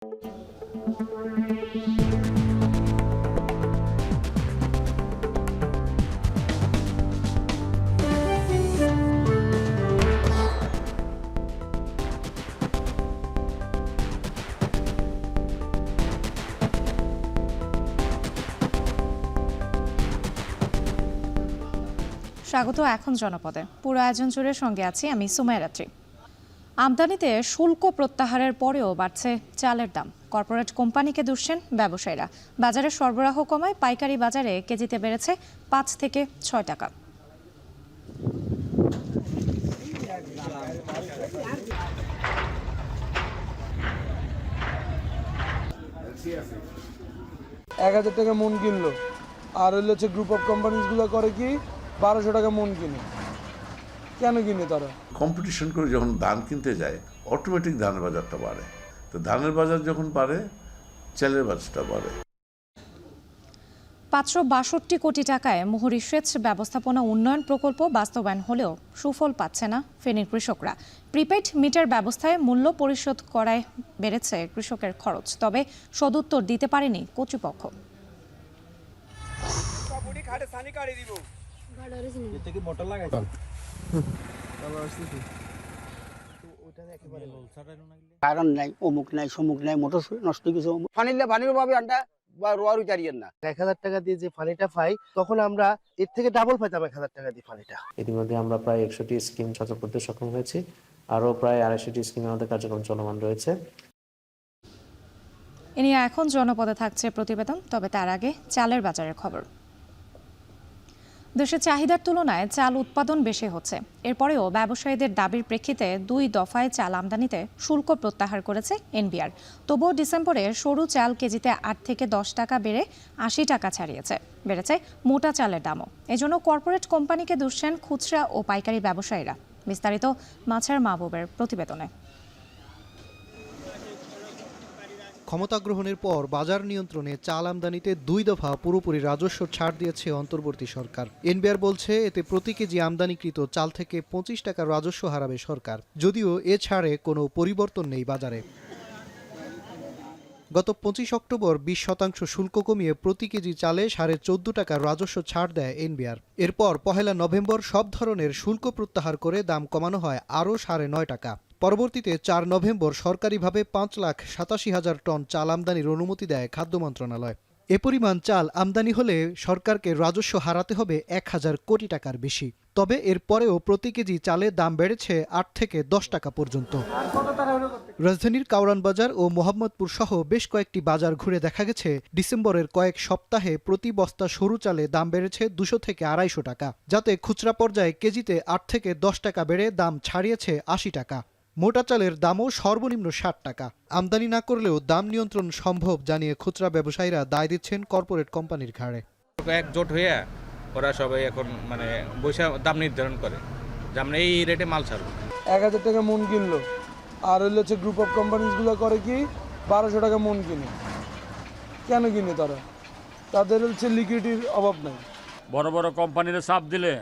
স্বাগত এখন জনপদে। পুরো আয়োজন জুড়ে সঙ্গে আছি আমি সুমাইয়া রাত্রি। আমদানিতে শুল্ক প্রত্যাহারের পরেও বাড়ছে চালের দাম। কর্পোরেট কোম্পানিকে দুষছেন ব্যবসায়ীরা। বাজারে সরবরাহ কমায় পাইকারি বাজারে কেজিতে বেড়েছে ৫ থেকে ৬ টাকা। টাকা মন কিনলো, আর হচ্ছে গ্রুপ অফ কোম্পানিজগুলো করে কি ১২০০ টাকা মন কিনে। কেন কিনে তারা? কম্পিটিশন করে যখন ধান কিনতে যায় অটোমেটিক ধানের বাজারটা বাড়ে। তো ধানের বাজার যখন বাড়ে চালের বাজারটা বাড়ে। ৫৬২ কোটি টাকায় মুহুরী সেচ ব্যবস্থাপনা উন্নয়ন প্রকল্প বাস্তবায়ন হলেও সুফল পাচ্ছে না ফেনীর কৃষকরা। প্রিপেড মিটার ব্যবস্থায় মূল্য পরিশোধ করায় বেড়েছে কৃষকের খরচ, তবে সদুত্তর দিতে পারেনি কর্তৃপক্ষ। কারণ নাই, অমুক নাই, সমুক নাই, মোটর নষ্ট কিছু ফানিলে পানির পাবে আন্ডা বা রোয়ারু চারিয়েন না। ১,০০০ টাকা দিয়ে যে পানিটা পাই তখন আমরা এর থেকে ডাবল পাইতাম ১,০০০ টাকা দিয়ে পানিটা। ইতিমধ্যে আমরা প্রায় ১০০টি স্কিম সচল করতে সক্ষম হয়েছি। আরও প্রায় ২৫০টি স্কিমে আমাদের কার্যক্রম চলমান রয়েছে। এ নিয়ে এখন জনপদে থাকছে প্রতিবেদন, তবে তার আগে চালের বাজারের খবর। দেশের চাহিদার তুলনায় চাল উৎপাদন বেশি হচ্ছে। এরপরেও ব্যবসায়ীদের দাবির প্রেক্ষিতে ২ দফায় চাল আমদানিতে শুল্ক প্রত্যাহার করেছে এনবিআর। তবুও ডিসেম্বরে সরু চাল কেজিতে ৮ থেকে ১০ টাকা বেড়ে ৮০ টাকা ছাড়িয়েছে। বেড়েছে মোটা চালের দামও। এজন্য কর্পোরেট কোম্পানিকে দুষছেন খুচরা ও পাইকারি ব্যবসায়ীরা। বিস্তারিত মাছার মাহবুবের প্রতিবেদনে। ক্ষমতা গ্রহণের পর বাজার নিয়ন্ত্রণে চাল আমদানিতে ২ দফা পুরোপুরি রাজস্ব ছাড় দিয়েছে অন্তর্বর্তী সরকার। এনবিআর বলছে এতে প্রতি কেজি আমদানিকৃত চাল থেকে ২৫ টাকা রাজস্ব হারাবে সরকার, যদিও এ ছাড়ে কোনো পরিবর্তন নেই বাজারে। গত ২৫ অক্টোবর ২০% শুল্ক কমিয়ে প্রতি কেজি চালে ১৪.৫ টাকা রাজস্ব ছাড় দেয় এনবিআর। এরপর ১ নভেম্বর সব ধরনের শুল্ক প্রত্যাহার করে দাম কমানো হয় আরও ৯.৫ টাকা। পরবর্তীতে ৪ নভেম্বর সরকারিভাবে ৫,৮৭,০০০ টন চাল আমদানির অনুমতি দেয় খাদ্য মন্ত্রণালয়। এ পরিমাণ চাল আমদানি হলে সরকারকে রাজস্ব হারাতে হবে ১,০০০ কোটি টাকার বেশি। তবে এরপরেও প্রতি কেজি চালের দাম বেড়েছে ৮ থেকে ১০ টাকা পর্যন্ত। রাজধানীর কাউরান বাজার ও মোহাম্মদপুর সহ বেশ কয়েকটি বাজার ঘুরে দেখা গেছে ডিসেম্বরের কয়েক সপ্তাহে প্রতি বস্তা সরু চালে দাম বেড়েছে ২০০ থেকে ২৫০ টাকা, যাতে খুচরা পর্যায়ে কেজিতে ৮ থেকে ১০ টাকা বেড়ে দাম ছাড়িয়েছে ৮০ টাকা। মোটা চালের দামও সর্বনিম্ন ৬০ টাকা। আমদানি না করলেও দাম নিয়ন্ত্রণ সম্ভব জানিয়ে খুচরা ব্যবসায়ীরা দায় দিচ্ছেন কর্পোরেট কোম্পানির ঘাড়ে। একজোট হয়ে ওরা সবাই এখন বৈশা দাম নির্ধারণ করে যে আমরা এই রেটে মাল ছাড়বো। ১,০০০ টাকা মন কিনলো, আর হচ্ছে গ্রুপ অফ কোম্পানিজগুলো করে কি ১২০০ টাকা মন কিনে। কেন কিনে তারা? তাদের হচ্ছে লিকুইডিটির অভাব নাই। বড় বড় কোম্পানিরা চাপ দিলে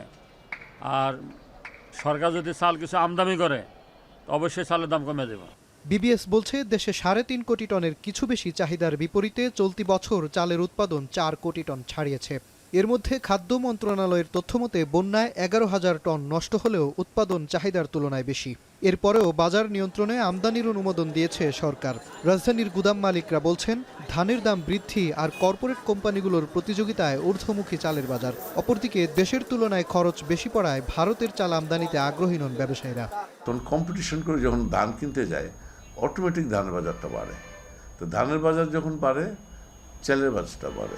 আর সরকার যদি চাল কিছু আমদানি করে অবশ্যই চালের দাম কমে দেবে। বিবিএস বলছে দেশে ৩.৫ কোটি টনের কিছু বেশি চাহিদার বিপরীতে চলতি বছর চালের উৎপাদন ৪ কোটি টন ছাড়িয়েছে। এর মধ্যে খাদ্য মন্ত্রণালয়ের তথ্যমতে বন্যায় ১১,০০০ টন নষ্ট হলেও উৎপাদন চাহিদার তুলনায় বেশি। এরপরেও বাজার নিয়ন্ত্রণে আমদানির অনুমোদন দিয়েছে সরকার। রাজধানীর গুদাম মালিকরা বলছেন ধানের দাম বৃদ্ধি আর কর্পোরেট কোম্পানিগুলোর প্রতিযোগিতায় ঊর্ধ্বমুখী চালের বাজার। অপরদিকে দেশের তুলনায় খরচ বেশি পড়ায় ভারতের চাল আমদানিতে আগ্রহী নন ব্যবসায়ীরা। তখন কম্পিটিশন করে যখন ধান কিনতে যায় অটোমেটিক ধানের বাজারটা বাড়ে। তো ধানের বাজার যখন বাড়ে চালের বাজারটা বাড়ে।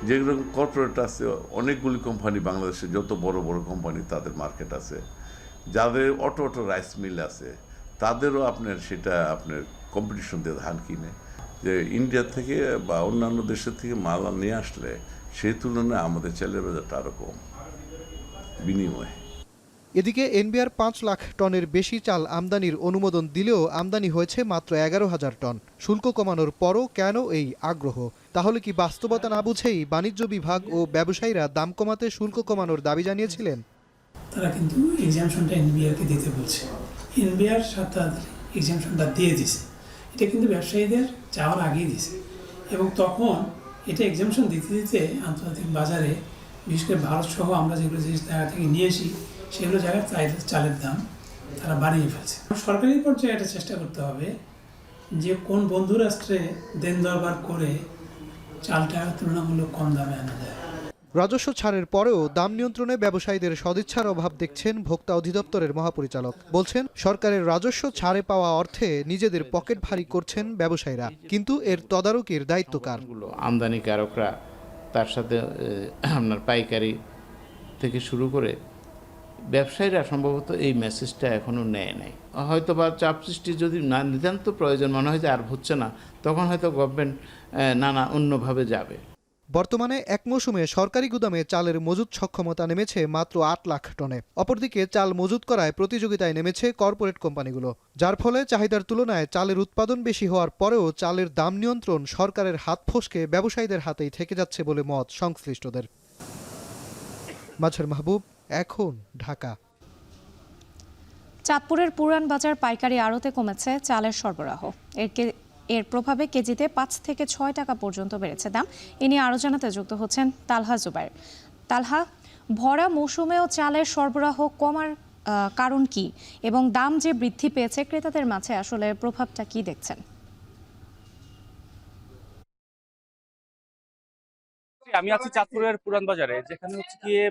যেগুলো কর্পোরেট আছে অনেকগুলি কোম্পানি, বাংলাদেশে যত বড় বড় কোম্পানি তাদের মার্কেট আছে, যাদের অটো রাইস মিল আছে তাদেরও আপনার কম্পিটিশন দিয়ে ধান কিনে, যে ইন্ডিয়া থেকে বা অন্যান্য দেশের থেকে মাল নিয়ে আসলে সেই তুলনায় আমাদের চালের বাজারটা আরও কম বিনিময়ে। এদিকে এনবিআর ৫ লাখ টনের বেশি চাল আমদানির অনুমোদন দিলেও আমদানি হয়েছে মাত্র ১১,০০০ টন। শুল্ক কমানোর পরও কেন এই আগ্রহ? তাহলে কি বাস্তবতা না বুঝেই বাণিজ্য বিভাগ ও ব্যবসায়ীরা দাম কমাতে শুল্ক কমানোর দাবি জানিয়েছিলেন? তারা কিন্তু এক্সামশনটা এনবিআরকে দিতে বলছে। এনবিআর ৭ এক্সামশনটা দিয়ে দিছে, এটা কিন্তু ব্যবসায়ীদের চাওয়ার আগেই দিছে, এবং তখন এটা এক্সামশন দিতে দিতে আন্তর্জাতিক বাজারে বিশেষ করে ভারত সহ আমরা যেগুলো যে জায়গা থেকে নিয়ে আসি সেগুলো জায়গায় চালের দাম তারা বাড়িয়ে ফেলছে। সরকারি পর্যায়ে এটা চেষ্টা করতে হবে যে কোন বন্ধু রাষ্ট্রে দেন দরবার করে চালটা তুলনামূলক কম দামে আনা যায়। রাজস্ব ছাড়ের পরেও দাম নিয়ন্ত্রণে ব্যবসায়ীদের সদিচ্ছার অভাব দেখছেন ভোক্তা অধিদপ্তরের মহাপরিচালক। বলছেন, সরকারের রাজস্ব ছাড়ে পাওয়া অর্থে নিজেদের পকেট ভারী করছেন ব্যবসায়ীরা, কিন্তু এর তদারকির দায়িত্ব কার? আমদানিকারকরা, তার সাথে আপনার পাইকারি থেকে শুরু করে ব্যবসায়ীরা সম্ভবত এই মেসেজটা এখনও নেয় নাই। হয়তো বা চাপ সৃষ্টি যদি না নিতান্ত প্রয়োজন মনে হয় যে আর হচ্ছে না, তখন হয়তো গভর্নমেন্ট নানা অন্যভাবে যাবে। বর্তমানে এক মৌসুমে সরকারি গুদামে চালের মজুত সক্ষমতা নেমেছে মাত্র ৮ লাখ টনে। অপরদিকে চাল মজুত করায় প্রতিযোগিতায় নেমেছে কর্পোরেট কোম্পানিগুলো, যার ফলে চাহিদার তুলনায় চালের উৎপাদন বেশি হওয়ার পরেও চালের দাম নিয়ন্ত্রণ সরকারের হাত ফসকে ব্যবসায়ীদের হাতেই থেকে যাচ্ছে বলে মত সংশ্লিষ্টদের। মাঝার মাহবুব, এখন ঢাকা। চাঁদপুরের পুরান বাজার পাইকারি আড়তে কমেছে চালের সরবরাহ। এর প্রভাবে কেজিতে ৫ থেকে ৬ টাকা পর্যন্ত বেড়েছে দাম। এ নিয়ে আরও জানাতে যুক্ত হচ্ছেন তালহা জুবাইর। তালহা, ভরা মৌসুমেও চালের সরবরাহ কমার কারণ কি, এবং দাম যে বৃদ্ধি পেয়েছে ক্রেতাদের মাঝে আসলে প্রভাবটা কি দেখছেন? আমি আছি চাঁদপুরের পুরান বাজারে, যেখানে হচ্ছে গিয়ে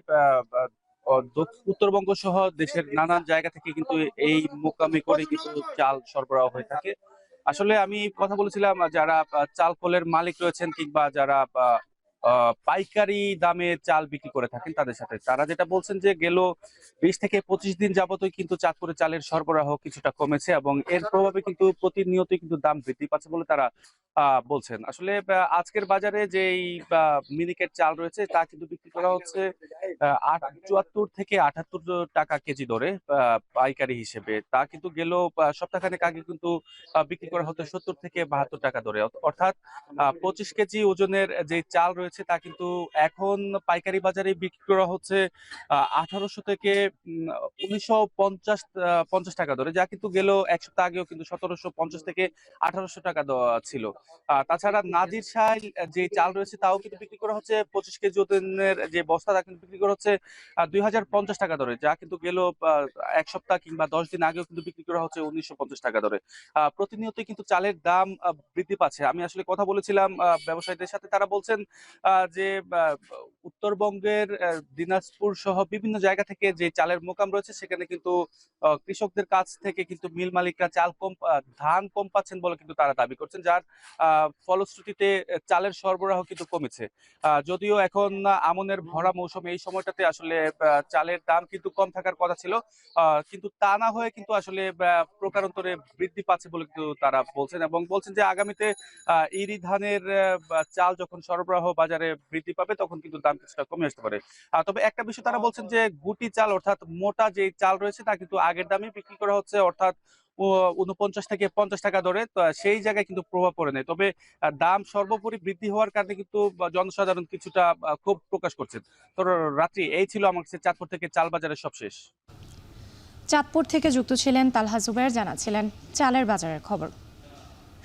উত্তরবঙ্গ সহ দেশের নানান জায়গা থেকে কিন্তু এই মোকামি করে কিন্তু চাল সরবরাহ হয়ে থাকে। আসলে আমি কথা বলেছিলাম যারা চাল কলের মালিক রয়েছেন কিংবা যারা পাইকারি দামে চাল বিক্রি করে থাকেন তাদের সাথে, তারা যেটা বলছেন যে গেল 20 থেকে 25 দিন যাবতই কিন্তু চাঁদপুরে চালের সরবরাহ কিছুটা কমেছে, এবং এর প্রভাবে কিন্তু প্রতিনিয়তই কিন্তু দাম বৃদ্ধি পাচ্ছে বলে তারা বলছেন। আসলে আজকের বাজারে যে মিনিকেট চাল রয়েছে তা কিন্তু বিক্রি করা হচ্ছে 74 থেকে 78 টাকা কেজি দরে পাইকারি হিসেবে। তা কিন্তু গেল সপ্তাহখানেক আগে কিন্তু বিক্রি করা হতো 70 থেকে 72 টাকা দরে। অর্থাৎ 25 কেজি ওজনের যে চাল রয়েছে তা কিন্তু এখন পাইকারি বাজারে বিক্রি করা হচ্ছে 1800 থেকে 1950 টাকা দরে, যা কিন্তু গেল এক সপ্তাহ আগেও কিন্তু 1750 থেকে 1800 টাকা ছিল। তাছাড়া নাজির শাহ যে চাল রয়েছে তাও কিন্তু বিক্রি করা হচ্ছে 25 কেজি ওজনের যে বস্তা তা কিন্তু বিক্রি করা হচ্ছে 2050 টাকা দরে, যা কিন্তু গেল এক সপ্তাহ কিংবা 10 দিন আগেও কিন্তু বিক্রি করা হচ্ছে 1950 টাকা দরে। প্রতিনিয়ত কিন্তু চালের দাম বৃদ্ধি পাচ্ছে। আমি আসলে কথা বলেছিলাম ব্যবসায়ীদের সাথে, তারা বলছেন যে উত্তরবঙ্গের দিনাজপুর সহ বিভিন্ন জায়গা থেকে যে চালের মোকাম রয়েছে সেখানে কিন্তু কৃষকদের কাছ থেকে কিন্তু মিল মালিকরা ধান কম পাচ্ছেন বলে কিন্তু তারা দাবি করছেন, যার ফলশ্রুতিতে চালের সরবরাহ কিন্তু কমেছে। যদিও এখন আমনের ভরা মৌসুমে এই সময়টাতে আসলে চালের দাম কিন্তু কম থাকার কথা ছিল, কিন্তু তা না হয়ে কিন্তু আসলে প্রকারান্তরে বৃদ্ধি পাচ্ছে বলে কিন্তু তারা বলছেন, এবং বলছেন যে আগামীতে ইরি ধানের চাল যখন সরবরাহ বাজারে বৃদ্ধি পাবে তখন কিন্তু দাম কিছুটা কমে আসতে পারে। তবে একটা বিষয় তারা বলছেন যে গুটি চাল অর্থাৎ মোটা যে চাল রয়েছে তা কিন্তু আগের দামে বিক্রি করা হচ্ছে, অর্থাৎ 49 থেকে 50 টাকা দরে, সেই জায়গায় কিন্তু প্রভাব পড়ে নেই। তবে দাম সর্বোপরি বৃদ্ধি হওয়ার কারণে কিন্তু জনসাধারণ কিছুটা ক্ষোভ প্রকাশ করছেন। তো রাত্রি এই ছিল আমার কাছে চাঁদপুর থেকে চাল বাজারের সবশেষ। চাঁদপুর থেকে যুক্ত ছিলেন তালহা জুবাইর, জানাচ্ছিলেন চালের বাজারের খবর।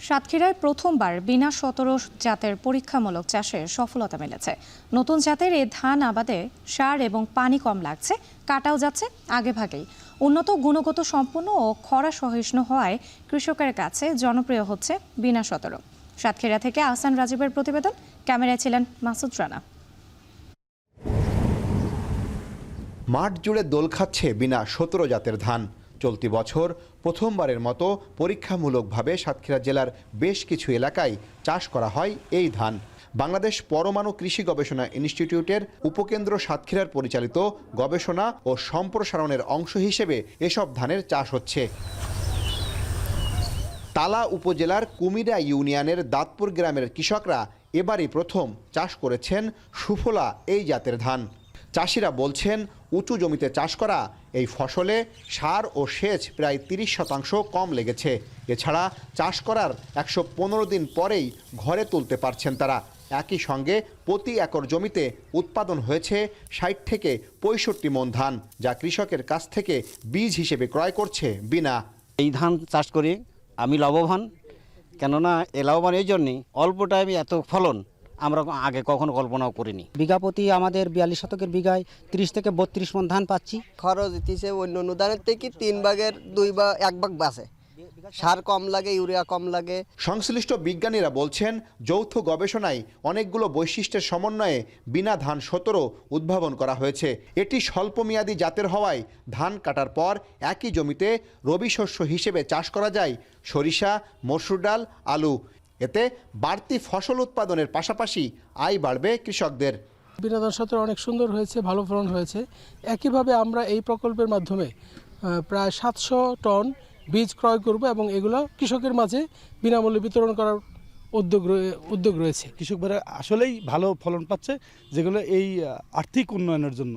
সাতক্ষীরায় প্রথমবার বিনা 17 জাতের পরীক্ষামূলক চাষে সফলতা মিলেছে। নতুন জাতের এই ধান আবাদে সার এবং পানি কম লাগছে, কাটাও যাচ্ছে আগে ভাগেই। উন্নত গুণগত সম্পন্ন ও খরা সহিষ্ণু হওয়ায় কৃষকের কাছে জনপ্রিয় হচ্ছে বিনা 17। সাতক্ষীরা থেকে আহসান রাজীবের প্রতিবেদন, ক্যামেরায় ছিলেন মাসুদ রানা। মাঠ জুড়ে দোল খাচ্ছে বিনা 17 জাতের ধান। চলতি বছর প্রথমবারের মতো পরীক্ষামূলকভাবে সাতক্ষীরা জেলার বেশ কিছু এলাকায় চাষ করা হয় এই ধান। বাংলাদেশ পরমাণু কৃষি গবেষণা ইনস্টিটিউটের উপকেন্দ্র সাতক্ষীরার পরিচালিত গবেষণা ও সম্প্রসারণের অংশ হিসেবে এসব ধানের চাষ হচ্ছে। তালা উপজেলার কুমিরা ইউনিয়নের দাঁতপুর গ্রামের কৃষকরা এবারই প্রথম চাষ করেছেন সুফলা এই জাতের ধান। চাষিরা বলছেন উঁচু জমিতে চাষ করা এই ফসলে সার ও সেচ প্রায় 30% কম লেগেছে। এছাড়া চাষ করার 115 দিন পরেই ঘরে তুলতে পারছেন তারা। একই সঙ্গে প্রতি একর জমিতে উৎপাদন হয়েছে 60 থেকে 65 মণ ধান, যা কৃষকের কাছ থেকে বীজ হিসেবে ক্রয় করছে বিনা। এই ধান চাষ করে আমি লাভবান, কেননা এলাও মানে এই জন্যই অল্প টাইমে এত ফলন আমরা আগে কখনো কল্পনাও করিনি। বিঘা প্রতি আমাদের 42 শতকের বিঘায় 30 থেকে 32 মণ ধান পাচ্ছি। খরচ দিতেছে অন্য অনুদানের থেকে 3 ভাগের 2 বা 1 ভাগ বাঁচে, সার কম লাগে, ইউরিয়া কম লাগে। সংশ্লিষ্ট বিজ্ঞানীরা বলছেন যৌথ গবেষণায় অনেকগুলো বৈশিষ্ট্যের সমন্বয়ে বিনা ধান 17 উদ্ভাবন করা হয়েছে। এটি স্বল্পমেয়াদী জাতের হওয়ায় ধান কাটার পর একই জমিতে রবি শস্য হিসেবে চাষ করা যায় সরিষা, মসুর ডাল, আলু। এতে বাড়তি ফসল উৎপাদনের পাশাপাশি আয় বাড়বে কৃষকদের। বিনা ধান 17 অনেক সুন্দর হয়েছে, ভালো ফলন হয়েছে। একইভাবে আমরা এই প্রকল্পের মাধ্যমে প্রায় 700 টন বীজ ক্রয় করব এবং এগুলো কৃষকের মাঝে বিনামূল্যে বিতরণ করার উদ্যোগ রয়েছে। কৃষকরা আসলেই ভালো ফলন পাচ্ছে, যেগুলো এই আর্থিক উন্নয়নের জন্য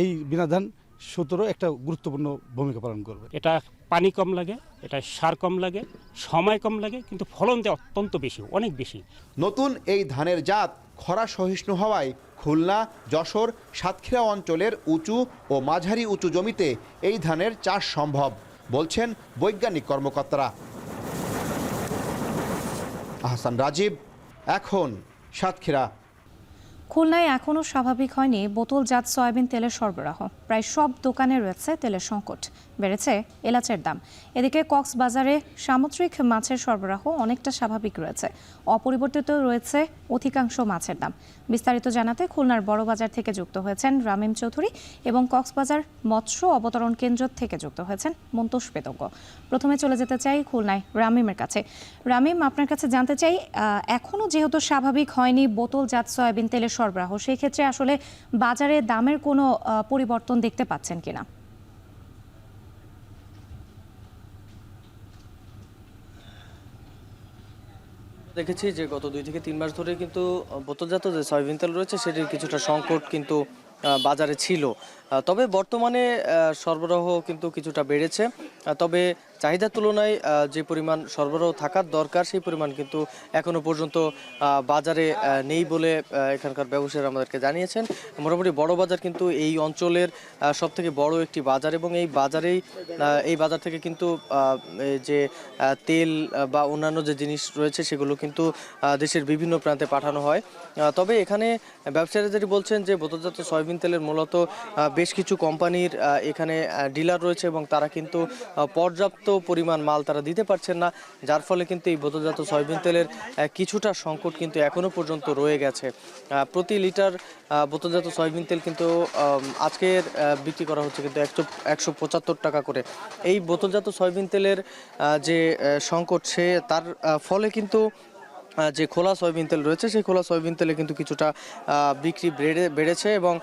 এই বিনা ধান 17 একটা গুরুত্বপূর্ণ ভূমিকা পালন করবে। এটা পানি কম লাগে, এটা সার কম লাগে, সময় কম লাগে, কিন্তু ফলন দেয় অত্যন্ত বেশি, অনেক বেশি। নতুন এই ধানের জাত খরা সহিষ্ণু হওয়ায় খুলনা, যশোর, সাতক্ষীরা অঞ্চলের উঁচু ও মাঝারি উঁচু জমিতে এই ধানের চাষ সম্ভব বলছেন বৈজ্ঞানিক কর্মকর্তারা। আহসান রাজীব, এখন সাতক্ষীরা। খুলনায় এখনও স্বাভাবিক হয়নি বোতলজাত সয়াবিন তেলের সরবরাহ। প্রায় সব দোকানে রয়েছে তেলের সংকট, বেড়েছে এলাচের দাম। এদিকে কক্সবাজারে সামুদ্রিক মাছের সরবরাহ অনেকটা স্বাভাবিক রয়েছে, অপরিবর্তিত রয়েছে অধিকাংশ মাছের দাম। বিস্তারিত জানাতে খুলনার বড়বাজার থেকে যুক্ত হয়েছেন রামিম চৌধুরী এবং কক্সবাজার মৎস্য অবতরণ কেন্দ্র থেকে যুক্ত হয়েছেন মন্তোষ বেদজ্ঞ। প্রথমে চলে যেতে চাই খুলনায় রামিমের কাছে। রামিম, আপনার কাছে জানতে চাই, এখনও যেহেতু স্বাভাবিক হয়নি বোতলজাত সয়াবিন তেলের সরবরাহ, সেই ক্ষেত্রে আসলে বাজারে দামের কোনো পরিবর্তন দেখতে পাচ্ছেন কিনা? দেখেছি যে গত 2 থেকে 3 মাস ধরে কিন্তু বোতলজাত যে সয়াবিন তেল রয়েছে সেটির কিছুটা সংকট কিন্তু বাজারে ছিল। তবে বর্তমানে সরবরাহ কিন্তু কিছুটা বেড়েছে। তবে চাহিদার তুলনায় যে পরিমাণ সরবরাহ থাকার দরকার সেই পরিমাণ কিন্তু এখনো পর্যন্ত বাজারে নেই বলে এখানকার ব্যবসায়ীরা আমাদেরকে জানিয়েছেন। মোটামুটি বড় বাজার কিন্তু এই অঞ্চলের সবথেকে বড় একটি বাজার এবং এই বাজার থেকে কিন্তু যে তেল বা অন্যান্য যে জিনিস রয়েছে সেগুলো কিন্তু দেশের বিভিন্ন প্রান্তে পাঠানো হয়। তবে এখানে ব্যবসায়ীরা যেটি বলছেন যে বোতলজাত সয়াবিন তেলের মূলত বেশ কিছু কোম্পানির এখানে ডিলার রয়েছে এবং তারা কিন্তু পর্যাপ্ত পরিমাণ মাল তারা দিতে পারছেন না, যার ফলে কিন্তু এই বোতলজাত সয়াবিন তেলের কিছুটা সংকট কিন্তু এখনো পর্যন্ত রয়ে গেছে। প্রতি লিটার বোতলজাত সয়াবিন তেল কিন্তু আজকের বিক্রি করা হচ্ছে কিন্তু 175 টাকা করে। এই বোতলজাত সয়াবিন তেলের যে সংকট তার ফলে কিন্তু যে খোলা সয়াবিন তেল রয়েছে সেই খোলা সয়াবিন তেলে কিন্তু কিছুটা বিক্রি বেড়েছে এবং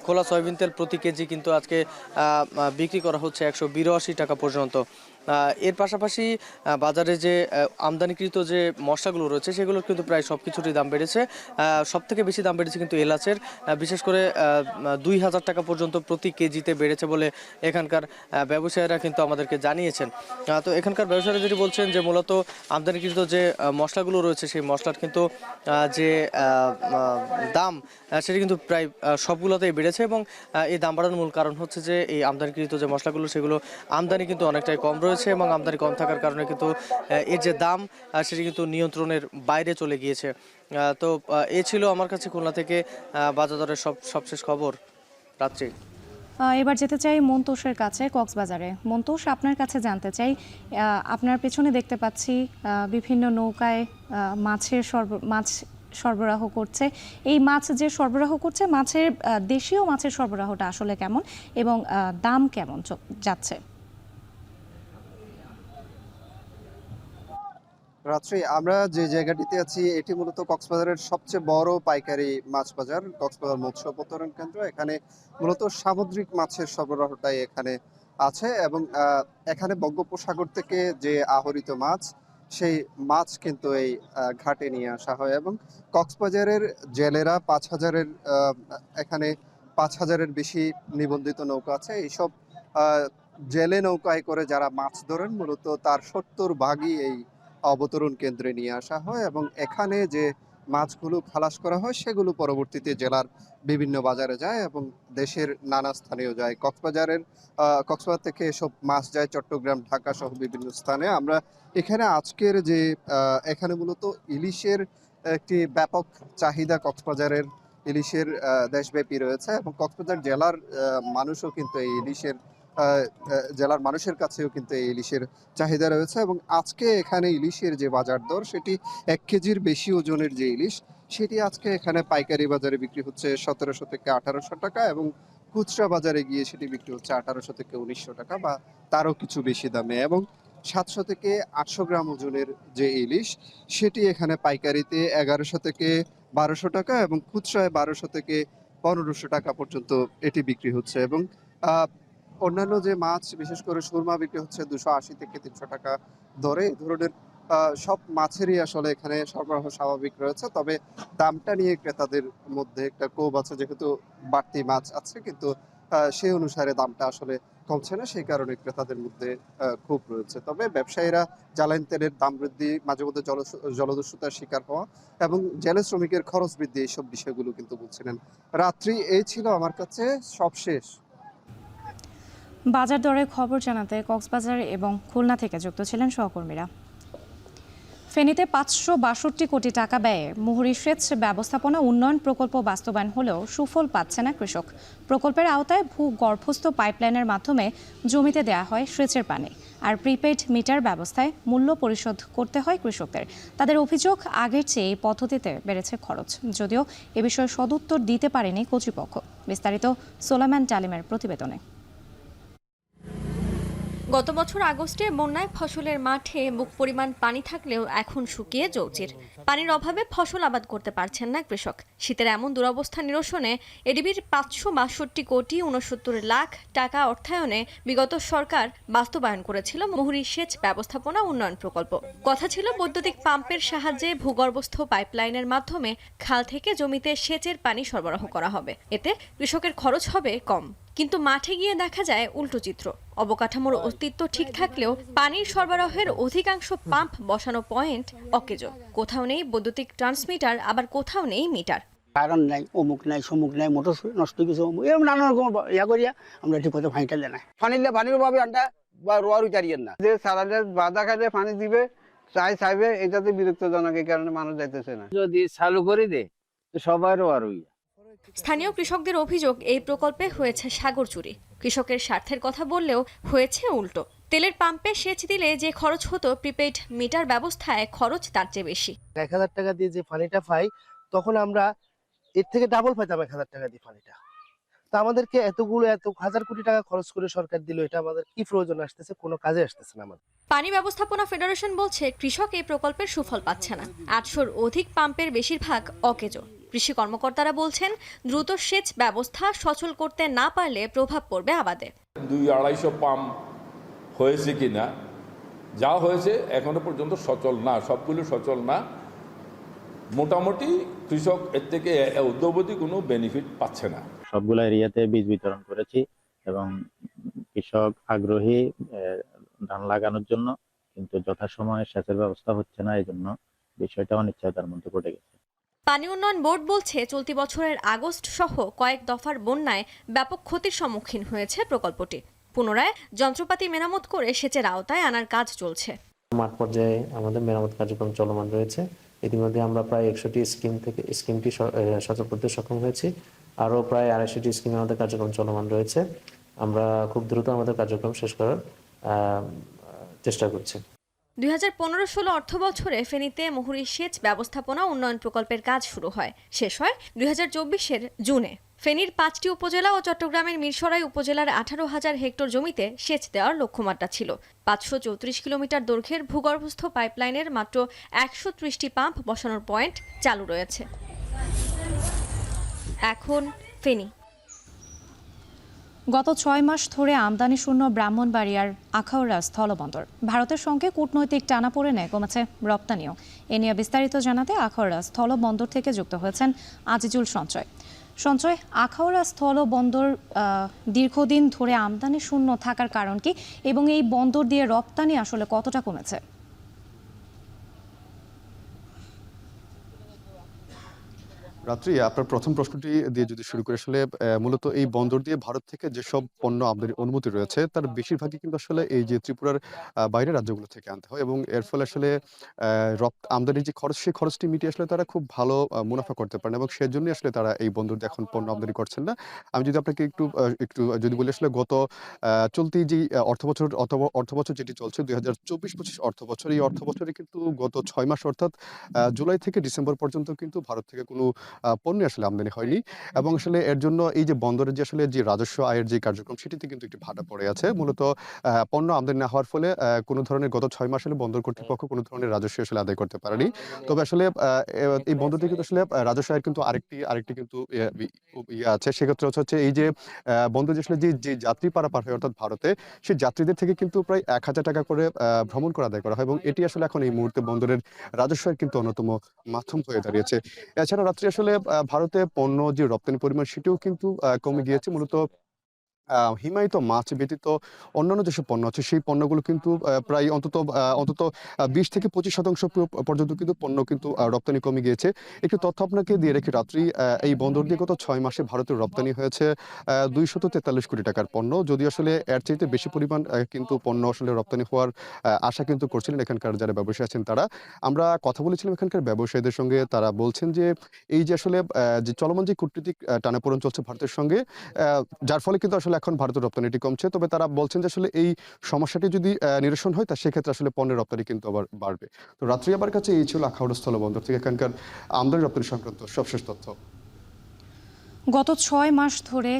খোলা সয়াবিন তেল প্রতি কেজি কিন্তু আজকে বিক্রি করা হচ্ছে 182 টাকা পর্যন্ত। এর পাশাপাশি বাজারে যে আমদানিকৃত যে মশলাগুলো রয়েছে সেগুলোর কিন্তু প্রায় সব কিছুরই দাম বেড়েছে। সবথেকে বেশি দাম বেড়েছে কিন্তু এলাচের, বিশেষ করে 2000 টাকা পর্যন্ত প্রতি কেজিতে বেড়েছে বলে এখানকার ব্যবসায়ীরা কিন্তু আমাদেরকে জানিয়েছেন। তো এখানকার ব্যবসায়ীরা যেটি বলছেন যে মূলত আমদানিকৃত যে মশলাগুলো রয়েছে সেই মশলার কিন্তু যে দাম সেটি কিন্তু প্রায় সবগুলোতেই বেড়েছে এবং এই দাম বাড়ানোর মূল কারণ হচ্ছে যে এই আমদানিকৃত যে মশলাগুলো সেগুলো আমদানি কিন্তু অনেকটাই কম রয়েছে এবং আমদানি কম থাকার কারণে কিন্তু এর যে দাম সেটি কিন্তু নিয়ন্ত্রণের বাইরে চলে গিয়েছে। তো এ ছিল আমার কাছে খুলনা থেকে বাজার দরের সবশেষ খবর রাত্রি। এবার যেতে চাই মন্তোষের কাছে, কক্সবাজারে। মন্তোষ, আপনার কাছে জানতে চাই, আপনার পেছনে দেখতে পাচ্ছি বিভিন্ন নৌকায় মাছ সরবরাহ করছে। এই মাছ যে সরবরাহ করছে, দেশীয় মাছের সরবরাহটা আসলে কেমন এবং দাম কেমন যাচ্ছে? রাত্রি, আমরা যে জায়গাটিতে আছি এটি মূলত কক্সবাজারের সবচেয়ে বড় পাইকারি মাছ বাজার, কক্সবাজার মৎস্য অবতরণ কেন্দ্র। এখানে মূলত সামুদ্রিক মাছের সরবরাহটাই এখানে আছে এবং এখানে বঙ্গোপসাগর থেকে যে আহরিত মাছ সেই মাছ কিন্তু এই ঘাটে নিয়ে আসা হয় এবং কক্সবাজারের জেলেরা 5000-এর এখানে 5000-এর বেশি নিবন্ধিত নৌকা আছে। এইসব জেলে নৌকায় করে যারা মাছ ধরেন মূলত তার 70 ভাগই এই অবতরণ কেন্দ্রে নিয়ে আসা হয় এবং এখানে যে মাছগুলো খালাস করা হয় সেগুলো পরবর্তীতে জেলার বিভিন্ন বাজারে যায় এবং দেশের নানা স্থানেও যায়। কক্সবাজার থেকে এসব মাছ যায় চট্টগ্রাম, ঢাকা সহ বিভিন্ন স্থানে। আমরা এখানে আজকের যে এখানে মূলত ইলিশের একটি ব্যাপক চাহিদা কক্সবাজারের ইলিশের দেশব্যাপী রয়েছে এবং কক্সবাজার জেলার মানুষও কিন্তু এই ইলিশের জেলার মানুষের কাছেও কিন্তু এই ইলিশের চাহিদা রয়েছে এবং আজকে এখানে ইলিশের যে বাজার দর সেটি 1 কেজির বেশি ওজনের যে ইলিশ সেটি আজকে এখানে পাইকারি বাজারে বিক্রি হচ্ছে 1700 থেকে 1800 টাকা এবং খুচরা বাজারে গিয়ে সেটি বিক্রি হচ্ছে 1800 থেকে 1900 টাকা বা তারও কিছু বেশি দামে এবং 700 থেকে 800 গ্রাম ওজনের যে ইলিশ সেটি এখানে পাইকারিতে 1100 থেকে 1200 টাকা এবং খুচরায় 1200 থেকে 1500 টাকা পর্যন্ত এটি বিক্রি হচ্ছে এবং অন্যান্য যে মাছ বিশেষ করে সুরমা বিক্রি হচ্ছে 280 থেকে 300 টাকা দরে। এই ধরনের সব মাছেরই আসলে এখানে সরবরাহ স্বাভাবিক রয়েছে, তবে দামটা নিয়ে ক্রেতাদের মধ্যে একটা ক্ষোভ আছে যেহেতু বাড়তি মাছ আছে কিন্তু সেই অনুসারে দামটা আসলে কমছে না, সেই কারণে ক্রেতাদের মধ্যে ক্ষোভ রয়েছে। তবে ব্যবসায়ীরা জ্বালানি তেলের দাম বৃদ্ধি, মাঝে মধ্যে জলদস্যুতার শিকার হওয়া এবং জেলে শ্রমিকের খরচ বৃদ্ধি এইসব বিষয়গুলো কিন্তু বলছিলেন। রাত্রি এই ছিল আমার কাছে সবশেষ। বাজার দরের খবর জানাতে কক্সবাজার এবং খুলনা থেকে যুক্ত ছিলেন সহকর্মীরা। ফেনীতে 562 কোটি টাকা ব্যয়ে মুহুরী সেচ ব্যবস্থাপনা উন্নয়ন প্রকল্প বাস্তবায়ন হলেও সুফল পাচ্ছে না কৃষক। প্রকল্পের আওতায় ভূগর্ভস্থ পাইপলাইনের মাধ্যমে জমিতে দেয়া হয় সেচের পানি, আর প্রিপেইড মিটার ব্যবস্থায় মূল্য পরিশোধ করতে হয় কৃষকদের। তাদের অভিযোগ, আগের চেয়ে এই পদ্ধতিতে বেড়েছে খরচ, যদিও এ বিষয়ে সদুত্তর দিতে পারেনি কর্তৃপক্ষ। বিস্তারিত সোলাইমান টালিমের প্রতিবেদনে। গত বছর আগস্টে বন্যায় ফসলের মাঠে বুক পরিমাণ পানি থাকলেও এখন শুকিয়ে জৌচির। পানির অভাবে ফসল আবাদ করতে পারছেন না কৃষক। শীতের এমন দুরবস্থা নিরসনে এডিবির 562 কোটি 69 লাখ টাকা অর্থায়নে বিগত সরকার বাস্তবায়ন করেছিল মুহুরী সেচ ব্যবস্থাপনা উন্নয়ন প্রকল্প। কথা ছিল বৈদ্যুতিক পাম্পের সাহায্যে ভূগর্ভস্থ পাইপলাইনের মাধ্যমে খাল থেকে জমিতে সেচের পানি সরবরাহ করা হবে। এতে কৃষকের খরচ হবে কম। কিন্তু মাঠে গিয়ে দেখা যায় উল্টো চিত্র। অবকাঠামোর অস্তিত্ব ঠিক থাকলেও পানির সরবরাহের অধিকাংশ পাম্প বসানো পয়েন্ট অকেজো। কোথাও নেই বৈদ্যুতিক ট্রান্সমিটার, আবার কোথাও নেই মিটার। কারণ নাই, অমুক নাই, সমুক নাই, মোটর নষ্ট কিছু এরকম নানা রকম ইয়া করিয়া আমরা ঠিক মতো পানিটা দেয় না। পানিলে পানির পাবে আনটা বা রোয়ার উচারিয়েন না, যে সারাদের বাধা খাইলে পানি দিবে চাইবে, এটাতে বিরক্তজনক, এই কারণে মানুষ যাইতেছে না। যদি চালু করে দে সবাই রোয়ার হইয়া। স্থানীয় কৃষকদের অভিযোগ, এই প্রকল্পে হয়েছে সাগর চুরি। কৃষকের স্বার্থের কথা বললেও হয়েছে উল্টো। তেলের পাম্পে সেচ দিলে যে খরচ হতো প্রিপেইড মিটার ব্যবস্থায় খরচ তার চেয়ে বেশি। 1000 টাকা দিয়ে যে পানিটা পাই তখন আমরা এর থেকে ডাবল পাইতাম 1000 টাকা দিয়ে পানিটা। তো আমাদেরকে এত হাজার কোটি টাকা খরচ করে সরকার দিল, এটা আমাদের কি প্রয়োজন আসতেছে? কোনো কাজে আসতেছে না আমাদের। পানি ব্যবস্থাপনা ফেডারেশন বলছে কৃষক এই প্রকল্পের সুফল পাচ্ছে না। 800-র অধিক পাম্পের বেশিরভাগ অকেজো। কৃষি কর্মকর্তারা বলছেন দ্রুত সেচ ব্যবস্থা সচল করতে না পারলে প্রভাব পড়বে আবাদে। 200-250 পাম্প হয়েছে কিনা, যা হয়েছে এখনো পর্যন্ত সচল না, সবগুলো সচল না। মোটামুটি কৃষক এর থেকে অদ্যাবধি কোনো বেনিফিট পাচ্ছে না। সবগুলো এরিয়াতে বীজ বিতরণ করেছি এবং কৃষক আগ্রহী ধান লাগানোর জন্য, কিন্তু যথাসময়ে সেচের ব্যবস্থা হচ্ছে না, এই জন্য বিষয়টা অনিশ্চয়তার মধ্যে পড়ে গেছে। পানি উন্নয়ন বোর্ড বলছে চলতি বছরের আগস্ট সহ কয়েক দফার বন্যায় ব্যাপক ক্ষতির সম্মুখীন হয়েছে প্রকল্পটি। পুনরায় যন্ত্রপাতি মেরামত করে সেচের আওতায় আনার কাজ চলছে। মাঠ পর্যায়ে আমাদের মেরামত কার্যক্রম চলমান রয়েছে। ইতিমধ্যে আমরা প্রায় 100টি স্কিমটি সচল করতে সক্ষম হয়েছি। আরও প্রায় 250টি স্কিমে আমাদের কার্যক্রম চলমান রয়েছে। আমরা খুব দ্রুত আমাদের কার্যক্রম শেষ করার চেষ্টা করছি। 2015-16 অর্থ বছরে ফেনীতে মুহুরী সেচ ব্যবস্থাপনা উন্নয়ন প্রকল্পের কাজ শুরু হয়, শেষ হয় 2024-এর জুনে। ফেনীর 5টি উপজেলা ও চট্টগ্রামের মিরসরাই উপজেলার 18,000 হেক্টর জমিতে সেচ দেওয়ার লক্ষ্যমাত্রা ছিল। 534 কিলোমিটার দৈর্ঘ্যের ভূগর্ভস্থ পাইপলাইনের মাত্র 130টি পাম্প বসানোর পয়েন্ট চালু রয়েছে। এখন ফেনী। গত 6 মাস ধরে আমদানি শূন্য ব্রাহ্মণবাড়িয়ার আখাউড়া স্থলবন্দর। ভারতের সঙ্গে কূটনৈতিক টানাপোড়েনে কমেছে রপ্তানিও। এ নিয়ে বিস্তারিত জানাতে আখাউড়া স্থলবন্দর থেকে যুক্ত হয়েছেন আজিজুল সঞ্চয়। সঞ্চয়, আখাউড়া স্থলবন্দর দীর্ঘদিন ধরে আমদানি শূন্য থাকার কারণ কি, এবং এই বন্দর দিয়ে রপ্তানি আসলে কতটা কমেছে? রাত্রি, আপনার প্রথম প্রশ্নটি দিয়ে যদি শুরু করে, আসলে মূলত এই বন্দর দিয়ে ভারত থেকে যেসব পণ্য আমদানির অনুমতি রয়েছে তার বেশিরভাগই কিন্তু আসলে এই যে ত্রিপুরার বাইরের রাজ্যগুলো থেকে আনতে হয়, এবং এর ফলে আসলে আমদানির যে খরচ, সেই খরচটি মিটিয়ে আসলে তারা খুব ভালো মুনাফা করতে পারেন, এবং সেজন্যই আসলে তারা এই বন্দর দিয়ে এখন পণ্য আমদানি করছেন না। আমি যদি আপনাকে একটু যদি বলি, আসলে গত চলতি যে অর্থবছর যেটি চলছে 2024-25 অর্থবছর, এই অর্থবছরে কিন্তু গত 6 মাস অর্থাৎ জুলাই থেকে ডিসেম্বর পর্যন্ত কিন্তু ভারত থেকে কোনো পণ্য আসলে আমদানি হয়নি, এবং আসলে এর জন্য এই যে বন্দরের যে আসলে যে রাজস্ব আয়ের যে কার্যক্রম, সেটিতে কিন্তু একটি ভাটা পড়ে আছে। মূলত পণ্য আমদানি না হওয়ার ফলে কোনো ধরনের গত 6 মাস আসলে বন্দর কর্তৃপক্ষ কোনো ধরনের রাজস্ব আসলে আদায় করতে পারেনি। তবে আসলে এই বন্দর থেকে কিন্তু আসলে রাজস্ব আয়ের কিন্তু আরেকটি কিন্তু আছে। সেক্ষেত্রে হচ্ছে এই যে বন্দর যে আসলে যে যাত্রী পারাপার হয় অর্থাৎ ভারতে, সেই যাত্রীদের থেকে কিন্তু প্রায় 1000 টাকা করে ভ্রমণ কর আদায় করা হয়, এবং এটি আসলে এখন এই মুহূর্তে বন্দরের রাজস্ব আয়ের কিন্তু অন্যতম মাধ্যম হয়ে দাঁড়িয়েছে। এছাড়া রাত্রি আসলে ভারতে পণ্য যে রপ্তানি পরিমাণ, সেটিও কিন্তু কমে গিয়েছে। মূলত হিমায়িত মাছ ব্যতীত অন্যান্য যেসব পণ্য আছে, সেই পণ্যগুলো কিন্তু প্রায় অন্তত 20-25% পর্যন্ত কিন্তু পণ্য কিন্তু রপ্তানি কমে গিয়েছে। একটু তথ্য আপনাকে দিয়ে রেখে রাত্রি, এই বন্দর দিয়ে গত 6 মাসে ভারতের রপ্তানি হয়েছে 243 কোটি টাকার পণ্য। যদিও আসলে এর চাইতে বেশি পরিমাণ কিন্তু পণ্য আসলে রপ্তানি হওয়ার আশা কিন্তু করছিলেন এখানকার যারা ব্যবসায়ী আছেন তারা। আমরা কথা বলেছিলাম এখানকার ব্যবসায়ীদের সঙ্গে, তারা বলছেন যে এই যে আসলে যে চলমান যে কূটনীতিক টানাপোড়েন চলছে ভারতের সঙ্গে, যার ফলে কিন্তু আসলে এখন ভারতের রপ্তানিটি কমছে। তবে তারা বলছেন যে আসলে এই সমস্যাটি যদি নিরসন হয়, তা সেক্ষেত্রে আসলে পণ্যের রপ্তানি কিন্তু আবার বাড়বে। তো রাত্রি আমার কাছে এই ছিল আখাউড়া স্থলবন্দর থেকে এখানকার আমদানি রপ্তানি সংক্রান্ত সবশেষ তথ্য। গত 6 মাস ধরে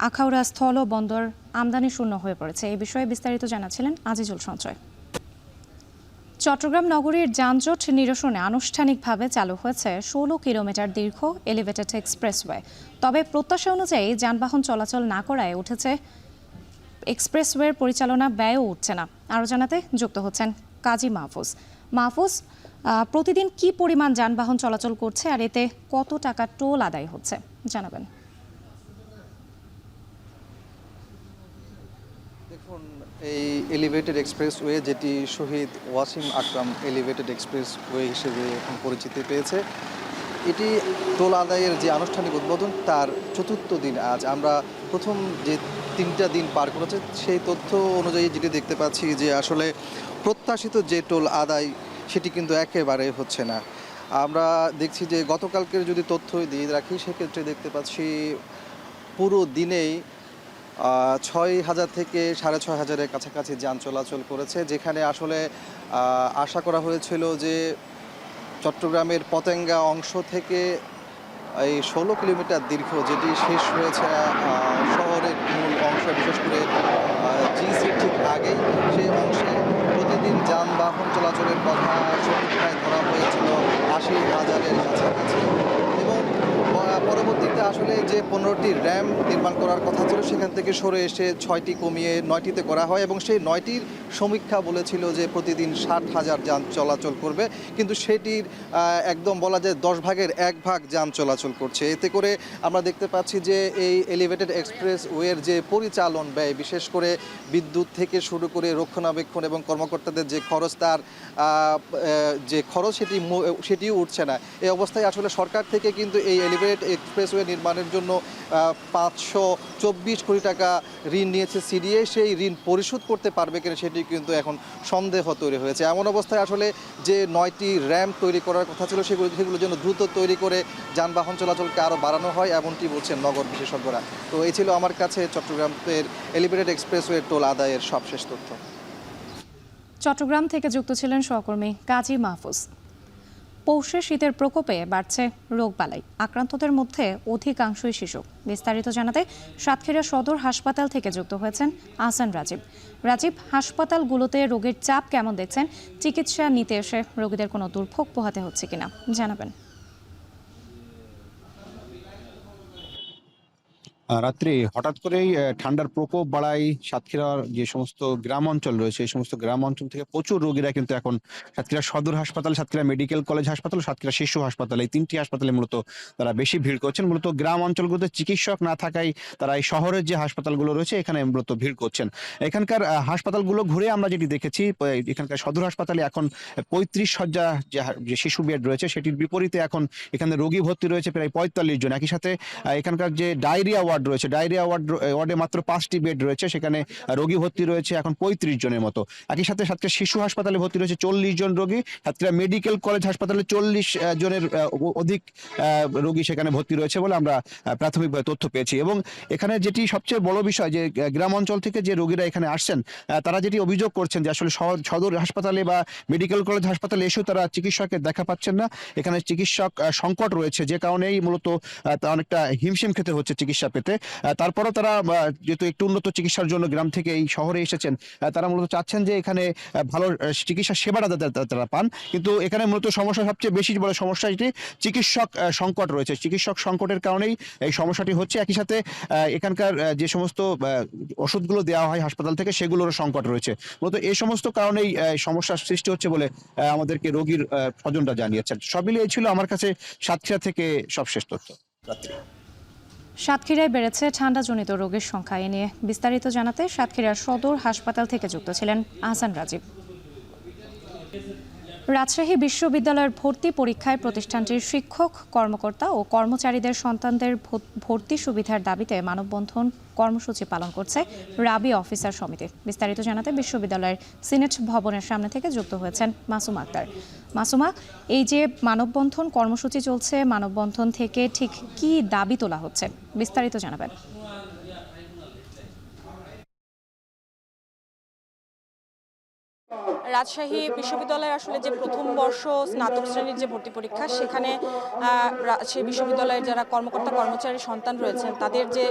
আখাউড়া স্থল বন্দর আমদানি শূন্য হয়ে পড়েছে। এই বিষয়ে বিস্তারিত জানাচ্ছিলেন আজিজুল সঞ্চয়। চট্টগ্রাম নগরীর যানজট নিরসনে আনুষ্ঠানিকভাবে চালু হয়েছে 16 কিলোমিটার দীর্ঘ এলিভেটেড এক্সপ্রেসওয়ে। তবে প্রত্যাশা অনুযায়ী যানবাহন চলাচল না করায় উঠেছে এক্সপ্রেসওয়ের পরিচালনা ব্যয়ও উঠছে না। আরও জানাতে যুক্ত হচ্ছেন কাজী মাহফুজ, প্রতিদিন কি পরিমাণ যানবাহন চলাচল করছে আর এতে কত টাকা টোল আদায় হচ্ছে জানাবেন। দেখুন, এই এলিভেটেড এক্সপ্রেসওয়ে, যেটি শহীদ ওয়াসিম আকরাম এলিভেটেড এক্সপ্রেসওয়ে হিসেবে এখন পরিচিতি পেয়েছে, এটি টোল আদায়ের যে আনুষ্ঠানিক উদ্বোধন তার ৪র্থ দিন আজ। আমরা প্রথম যে 3টা দিন পার করেছে সেই তথ্য অনুযায়ী যেটি দেখতে পাচ্ছি যে আসলে প্রত্যাশিত যে টোল আদায় সেটি কিন্তু একেবারে হচ্ছে না। আমরা দেখছি যে গতকালকের যদি তথ্য দিয়ে রাখি, সেক্ষেত্রে দেখতে পাচ্ছি পুরো দিনেই 6,000 থেকে 6,500-এর কাছাকাছি যান চলাচল করেছে, যেখানে আসলে আশা করা হয়েছিল যে চট্টগ্রামের পতেঙ্গা অংশ থেকে এই 16 কিলোমিটার দীর্ঘ যেটি শেষ হয়েছে শহরের মূল অংশ, বিশেষ করে জিসি ঠিক আগেই, সেই অংশে প্রতিদিন যানবাহন চলাচলের কথা সমীক্ষায় ধরা হয়েছিল 80,000-এর কাছাকাছি, এবং পরবর্তীতে আসলে যে 15টি র্যাম নির্মাণ করার কথা ছিল সেখান থেকে সরে এসে 6টি কমিয়ে 9টিতে করা হয়, এবং সেই 9টির সমীক্ষা বলেছিল যে প্রতিদিন 60,000 যান চলাচল করবে, কিন্তু সেটির একদম বলা যায় 10 ভাগের 1 ভাগ যান চলাচল করছে। এতে করে আমরা দেখতে পাচ্ছি যে এই এলিভেটেড এক্সপ্রেসওয়ের যে পরিচালন ব্যয়, বিশেষ করে বিদ্যুৎ থেকে শুরু করে রক্ষণাবেক্ষণ এবং কর্মকর্তাদের যে খরচ, তার যে খরচ সেটিও উঠছে না। এই অবস্থায় আসলে সরকার থেকে কিন্তু এই এলিভেটেড এক্সপ্রেসওয়ে নির্মাণের জন্য 524 কোটি টাকা ঋণ নিয়েছে সিডিএ। সেই ঋণ পরিশোধ করতে পারবে কিনা সেটি কিন্তু এখন সন্দেহ তৈরি হয়েছে। এমন অবস্থায় আসলে যে 9টি র্যাম্প তৈরি করার কথা ছিল সেগুলো যেন দ্রুত তৈরি করে যানবাহন চলাচলকে আরও বাড়ানো হয়, এমনটি বলছেন নগর বিশেষজ্ঞরা। তো এই ছিল আমার কাছে চট্টগ্রামের এলিভেটেড এক্সপ্রেসওয়ে টোল আদায়ের সবশেষ তথ্য। চট্টগ্রাম থেকে যুক্ত ছিলেন সহকর্মী কাজী মাহফুজ। পৌষে শীতের প্রকোপে বাড়ছে রোগবালাই, আক্রান্তদের মধ্যে অধিকাংশই শিশু। বিস্তারিত জানাতে সাতক্ষীরা সদর হাসপাতাল থেকে যুক্ত হয়েছেন আহসান রাজীব, হাসপাতালগুলোতে রোগীর চাপ কেমন দেখছেন? চিকিৎসা নিতে এসে রোগীদের কোনো দুর্ভোগ পোহাতে হচ্ছে কিনা জানাবেন। রাত্রে হঠাৎ করেই ঠান্ডার প্রকোপ বাড়ায় সাতক্ষীরার যে সমস্ত গ্রাম অঞ্চল রয়েছে এই সমস্ত গ্রাম অঞ্চল থেকে প্রচুর রোগীরা কিন্তু এখন সাতক্ষীরা সদর হাসপাতাল, সাতক্ষীরা মেডিকেল কলেজ হাসপাতাল, সাতক্ষীরা শিশু হাসপাতাল এই 3টি হাসপাতালে মূলত তারা বেশি ভিড় করছেন। মূলত গ্রাম অঞ্চলগুলোতে চিকিৎসক না থাকায় তারা এই শহরের যে হাসপাতালগুলো রয়েছে এখানে মূলত ভিড় করছেন। এখানকার হাসপাতালগুলো ঘুরে আমরা যেটি দেখেছি, এখানকার সদর হাসপাতালে এখন 35 শয্যা যে শিশু বেড রয়েছে সেটির বিপরীতে এখন এখানে রোগী ভর্তি রয়েছে প্রায় 45 জন। একই সাথে এখানকার যে ডায়রিয়া ওয়ার্ড রয়েছে, ডায়রিয়া ওয়ার্ডে মাত্র 5টি বেড রয়েছে, সেখানে রোগী ভর্তি রয়েছে এখন 35 জনের মতো। একই সাথে সাতক্ষীরা শিশু হাসপাতালে ভর্তি রয়েছে 40 জন রোগী, সাতক্ষীরা মেডিকেল কলেজ হাসপাতালে 40 জনের অধিক রোগী সেখানে ভর্তি রয়েছে বলে আমরা প্রাথমিকভাবে তথ্য পেয়েছি। এবং এখানে যেটি সবচেয়ে বড় বিষয় যে গ্রাম অঞ্চল থেকে যে রোগীরা এখানে আসছেন তারা যেটি অভিযোগ করছেন যে আসলে সদর হাসপাতালে বা মেডিকেল কলেজ হাসপাতালে এসেও তারা চিকিৎসকের দেখা পাচ্ছেন না, এখানে চিকিৎসক সংকট রয়েছে, যে কারণেই মূলত অনেকটা হিমশিম খেতে হচ্ছে চিকিৎসা পেতে। তারপরও তারা যেহেতু একটু উন্নত চিকিৎসার জন্য গ্রাম থেকে এই শহরে এসেছেন, তারা মূলত চাচ্ছেন যে এখানে ভালো চিকিৎসা সেবাটা তারা পান। কিন্তু এখানে মূলত সমস্যা, সবচেয়ে বেশি বড় সমস্যা এটি চিকিৎসক সংকট রয়েছে। চিকিৎসক সংকটের কারণেই এই সমস্যাটি হচ্ছে। একই সাথে এখানকার যে সমস্ত ওষুধগুলো দেওয়া হয় হাসপাতাল থেকে সেগুলোরও সংকট রয়েছে। মূলত এই সমস্ত কারণেই সমস্যার সৃষ্টি হচ্ছে বলে আমাদেরকে রোগীর স্বজনরা জানিয়েছেন। সব মিলিয়ে ছিল আমার কাছে সাতক্ষীরা থেকে সবশেষ তথ্য। সাতক্ষীরায় বেড়েছে ঠান্ডাজনিত রোগের সংখ্যা। এ নিয়ে বিস্তারিত জানাতে সাতক্ষীরার সদর হাসপাতাল থেকে যুক্ত ছিলেন আহসান রাজীব। রাজশাহী বিশ্ববিদ্যালয়ের ভর্তি পরীক্ষায় প্রতিষ্ঠানটির শিক্ষক, কর্মকর্তা ও কর্মচারীদের সন্তানদের ভর্তি সুবিধার দাবিতে মানববন্ধন কর্মসূচি পালন করছে রাবি অফিসার সমিতি। বিস্তারিত জানাতে বিশ্ববিদ্যালয়ের সিনেট ভবনের সামনে থেকে যুক্ত হয়েছেন মাসুমা আক্তার। মাসুমা, এই যে মানববন্ধন কর্মসূচি চলছে, মানববন্ধন থেকে ঠিক কি দাবি তোলা হচ্ছে বিস্তারিত জানাবেন। রাজশাহী বিশ্ববিদ্যালয়ের আসলে যে প্রথম বর্ষ স্নাতক শ্রেণীর যে ভর্তি পরীক্ষা, সেখানে সেই বিশ্ববিদ্যালয়ের যারা কর্মকর্তা কর্মচারী সন্তান রয়েছেন তাদের যে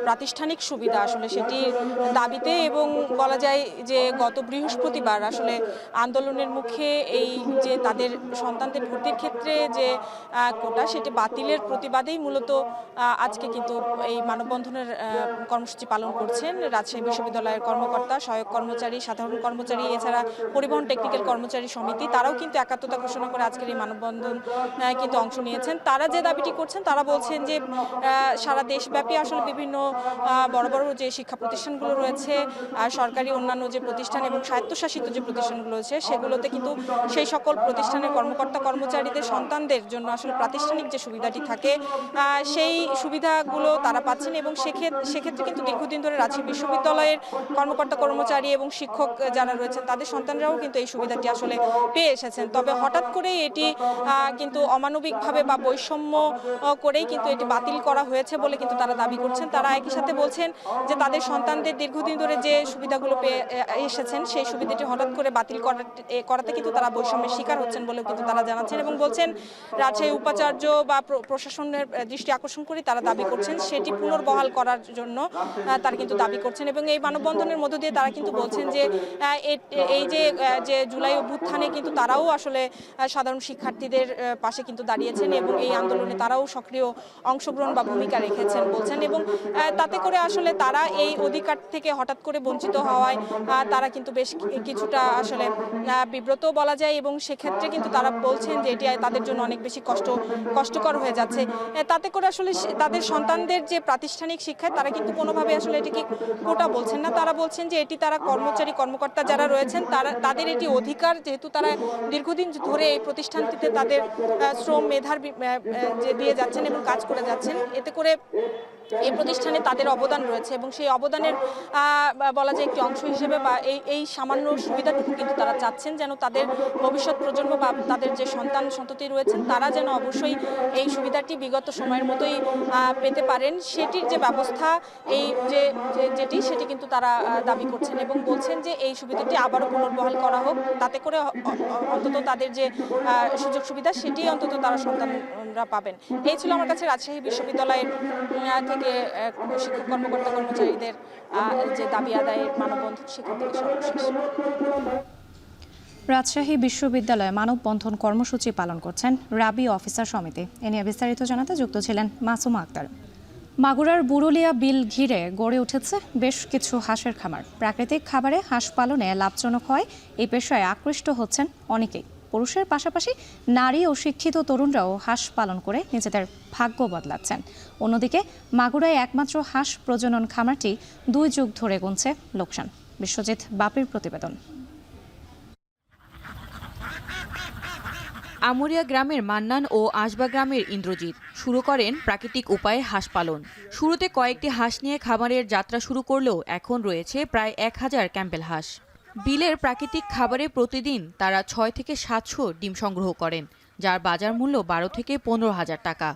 প্রাতিষ্ঠানিক সুবিধা আসলে সেটির দাবিতে, এবং বলা যায় যে গত বৃহস্পতিবার আসলে আন্দোলনের মুখে এই যে তাদের সন্তানদের ভর্তির ক্ষেত্রে যে কোটা সেটি বাতিলের প্রতিবাদেই মূলত আজকে কিন্তু এই মানববন্ধনের কর্মসূচি পালন করছেন রাজশাহী বিশ্ববিদ্যালয়ের কর্মকর্তা, সহায়ক কর্মচারী, সাধারণ কর্মচারী, এছাড়া পরিবহন টেকনিক্যাল কর্মচারী সমিতি। তারাও কিন্তু একাত্মতা ঘোষণা করে আজকের এই মানববন্ধন কিন্তু অংশ নিয়েছেন। তারা যে দাবিটি করছেন, তারা বলছেন যে সারা দেশব্যাপী আসলে বিভিন্ন বড় বড় যে শিক্ষা প্রতিষ্ঠানগুলো রয়েছে, সরকারি অন্যান্য যে প্রতিষ্ঠান এবং স্বায়ত্তশাসিত যে প্রতিষ্ঠানগুলো রয়েছে, সেগুলোতে কিন্তু সেই সকল প্রতিষ্ঠানের কর্মকর্তা কর্মচারীদের সন্তানদের জন্য আসলে প্রাতিষ্ঠানিক যে সুবিধাটি থাকে সেই সুবিধাগুলো তারা পাচ্ছেন। এবং সেক্ষেত্রে কিন্তু দীর্ঘদিন ধরে রাজশাহী বিশ্ববিদ্যালয়ের কর্মকর্তা কর্মচারী এবং শিক্ষক যারা রয়েছেন তাদের সন্তানরাও কিন্তু এই সুবিধাটি আসলে পেয়ে এসেছেন। তবে হঠাৎ করে এটি কিন্তু অমানবিকভাবে বা বৈষম্য করেই কিন্তু এটি বাতিল করা হয়েছে বলে কিন্তু তারা দাবি করছেন। তারা একই সাথে বলছেন যে তাদের সন্তানদের দীর্ঘদিন ধরে যে সুবিধাগুলো পেয়ে এসেছেন সেই সুবিধাটি হঠাৎ করে বাতিল করাতে কিন্তু তারা বৈষম্যের শিকার হচ্ছেন বলেও কিন্তু তারা জানাচ্ছেন, এবং বলছেন রাজশাহী উপাচার্য বা প্রশাসনের দৃষ্টি আকর্ষণ করে তারা দাবি করছেন সেটি পুনর্বহাল করার জন্য তারা কিন্তু দাবি করছেন। এবং এই মানববন্ধনের মধ্য দিয়ে তারা কিন্তু বলছেন যে এই যে জুলাই অভ্যুত্থানে কিন্তু তারাও আসলে সাধারণ শিক্ষার্থীদের পাশে কিন্তু দাঁড়িয়েছেন এবং এই আন্দোলনে তারাও সক্রিয় অংশগ্রহণ বা ভূমিকা রেখেছেন বলছেন। এবং তাতে করে আসলে তারা এই অধিকার থেকে হঠাৎ করে বঞ্চিত হওয়ায় তারা কিন্তু বেশ কিছুটা আসলে বিব্রত বলা যায়, এবং সেক্ষেত্রে কিন্তু তারা বলছেন যে এটি তাদের জন্য অনেক বেশি কষ্টকর হয়ে যাচ্ছে। তাতে করে আসলে তাদের সন্তানদের যে প্রাতিষ্ঠানিক শিক্ষায় তারা কিন্তু কোনোভাবে আসলে এটিকে কোটা বলছেন না। তারা বলছেন যে এটি তারা কর্মচারী কর্মকর্তা যারা রয়েছেন তাদের এটি অধিকার, যেহেতু তারা দীর্ঘদিন ধরে এই প্রতিষ্ঠানটিতে তাদের শ্রম মেধার দিয়ে যাচ্ছেন এবং কাজ করে যাচ্ছেন। এতে করে এই প্রতিষ্ঠানে তাদের অবদান রয়েছে এবং সেই অবদানের বলা যায় একটি অংশ হিসেবে বা এই সামান্য সুবিধাটুকু কিন্তু তারা চাচ্ছেন যেন তাদের ভবিষ্যৎ প্রজন্ম বা তাদের যে সন্তান সন্ততি রয়েছেন তারা যেন অবশ্যই এই সুবিধাটি বিগত সময়ের মতোই পেতে পারেন, সেটির যে ব্যবস্থা এই যেটি সেটি কিন্তু তারা দাবি করছেন এবং বলছেন যে এই সুবিধাটি আবারও পুনর্বহাল করা হোক, তাতে করে অন্তত তাদের যে সুযোগ সুবিধা সেটি অন্তত তারা সন্তানরা পাবেন। এই ছিল আমার কাছে রাজশাহী বিশ্ববিদ্যালয়ের থেকে শিক্ষক কর্মকর্তা কর্মচারীদের যে দাবি আদায়ের মানববন্ধন সেখান থেকে সর্বশেষ। রাজশাহী বিশ্ববিদ্যালয়ে মানববন্ধন কর্মসূচি পালন করছেন রাবি অফিসার সমিতি। এ নিয়ে বিস্তারিত জানাতে যুক্ত ছিলেন মাসুমা আক্তার। মাগুরার বুরুলিয়া বিল ঘিরে গড়ে উঠেছে বেশ কিছু হাঁসের খামার। প্রাকৃতিক খাবারে হাঁস পালনে লাভজনক হয় এই পেশায় আকৃষ্ট হচ্ছেন অনেকেই। পুরুষের পাশাপাশি নারী ও শিক্ষিত তরুণরাও হাঁস পালন করে নিজেদের ভাগ্য বদলাচ্ছেন। অন্যদিকে মাগুরায় একমাত্র হাঁস প্রজনন খামারটি 2 যুগ ধরে গুনছে লোকসান। বিশ্বজিৎ বাপির প্রতিবেদন। আমুরিয়া গ্রামের মান্নান ও আশবা গ্রামের ইন্দ্রজিৎ শুরু করেন প্রাকৃতিক উপায়ে হাঁস পালন। শুরুতে কয়েকটি হাঁস নিয়ে খামারের যাত্রা শুরু করলেও এখন রয়েছে প্রায় 1000 ক্যাম্পেল হাঁস। বিলের প্রাকৃতিক খাবারে প্রতিদিন তারা 6 থেকে 700 ডিম সংগ্রহ করেন, যার বাজার মূল্য 12 থেকে 15,000 টাকা।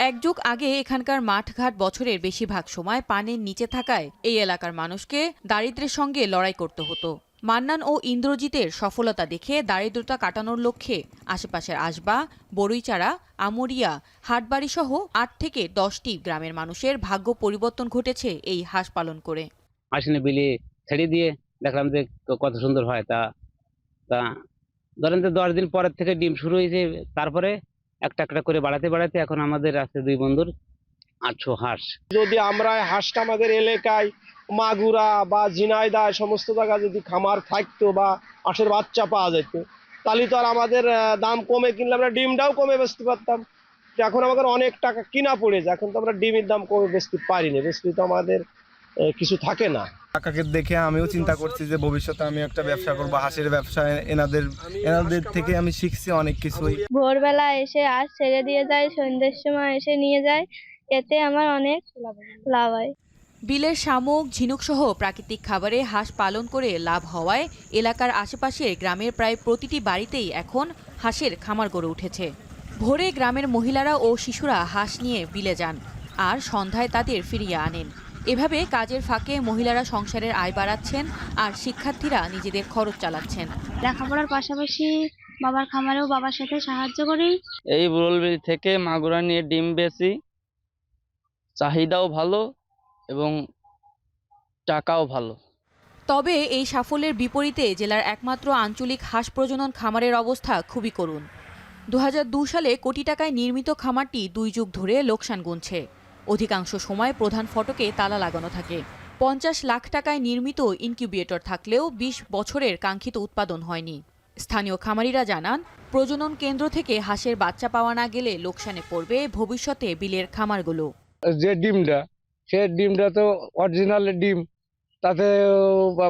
এক যুগ আগে এখানকার মাঠঘাট বছরের বেশিরভাগ সময় পানির নিচে থাকায় এই এলাকার মানুষকে দারিদ্র্যের সঙ্গে লড়াই করতে হতো। মান্নান ও ইন্দ্রজিতের সফলতা দেখে দারিদ্রতা কাটানোর লক্ষ্যে আশেপাশের আশবা, বড়ইচারা, আমুরিয়া, হাটবাড়ি সহ 8 থেকে 10টি গ্রামের মানুষের ভাগ্য পরিবর্তন ঘটেছে এই হাঁস পালন করে। আসলে বিলি ছেড়ে দিয়ে দেখলাম যে কত সুন্দর হয়। তা ধরেন যে 10 দিন পরের থেকে ডিম শুরু হয়েছে, তারপরে একটা একটা করে বাড়াতে এখন আমাদের আছে 2 বন্ধুর 800 হাঁস। যদি আমরা হাঁসটা আমাদের এলাকায় মাগুরা বা ঝিনাইদহ সমস্ত জায়গায় যদি খামার থাকতো বা হাঁসের বাচ্চা পাওয়া যেত, তাহলে তো আর আমাদের দাম কমে কিনলে আমরা ডিমটাও কমে বেচতে পারতাম। এখন আমাদের অনেক টাকা কিনা পড়ে যায়, এখন তো আমরা ডিমের দাম কমে বেচতে পারি না, বেচতে তো আমাদের কিছু থাকে না। কাকাকে দেখে আমিও চিন্তা করছি যে ভবিষ্যতে আমি একটা ব্যবসা করবো, হাঁসের ব্যবসা। এনাদের থেকে আমি শিখছি অনেক কিছুই। ভোরবেলা এসে হাঁস ছেড়ে দিয়ে যায়, সন্ধ্যের সময় এসে নিয়ে যায়, এতে আমার অনেক লাভ হয়। বিলের শামুক, ঝিনুক সহ প্রাকৃতিক খাবারে হাঁস পালন করে লাভ হওয়ায় এলাকার আশেপাশের গ্রামের প্রায় প্রতিটি বাড়িতেই এখন হাঁসের খামার গড়ে উঠেছে। ভোরে গ্রামের মহিলারা ও শিশুরা হাঁস নিয়ে বিলে যান আর সন্ধ্যায় তাদের ফিরিয়ে আনেন। এভাবে কাজের ফাঁকে মহিলারা সংসারের আয় বাড়াচ্ছেন আর শিক্ষার্থীরা নিজেদের খরচ চালাচ্ছেন। লেখাপড়ার পাশাপাশি বাবার খামারেও বাবার সাথে সাহায্য করি। এই বুরুলবিল থেকে মাগুরা নিয়ে ডিম বেচি, চাহিদাও ভালো এবং টাকাও ভালো। তবে এই সাফল্যের বিপরীতে জেলার একমাত্র আঞ্চলিক হাঁস প্রজনন খামারের অবস্থা খুবই করুণ। 2002 সালে কোটি টাকায় নির্মিত খামারটি 2 যুগ ধরে লোকসান গুনছে। অধিকাংশ সময় প্রধান ফটকে তালা লাগানো থাকে। 50 লাখ টাকায় নির্মিত ইনকিউবেটর থাকলেও 20 বছরের কাঙ্ক্ষিত উৎপাদন হয়নি। স্থানীয় খামারিরা জানান, প্রজনন কেন্দ্র থেকে হাঁসের বাচ্চা পাওয়া না গেলে লোকসানে পড়বে ভবিষ্যতে বিলের খামারগুলো। যে ডিমটা, সে ডিমটা তো অরিজিনাল ডিম, তাতে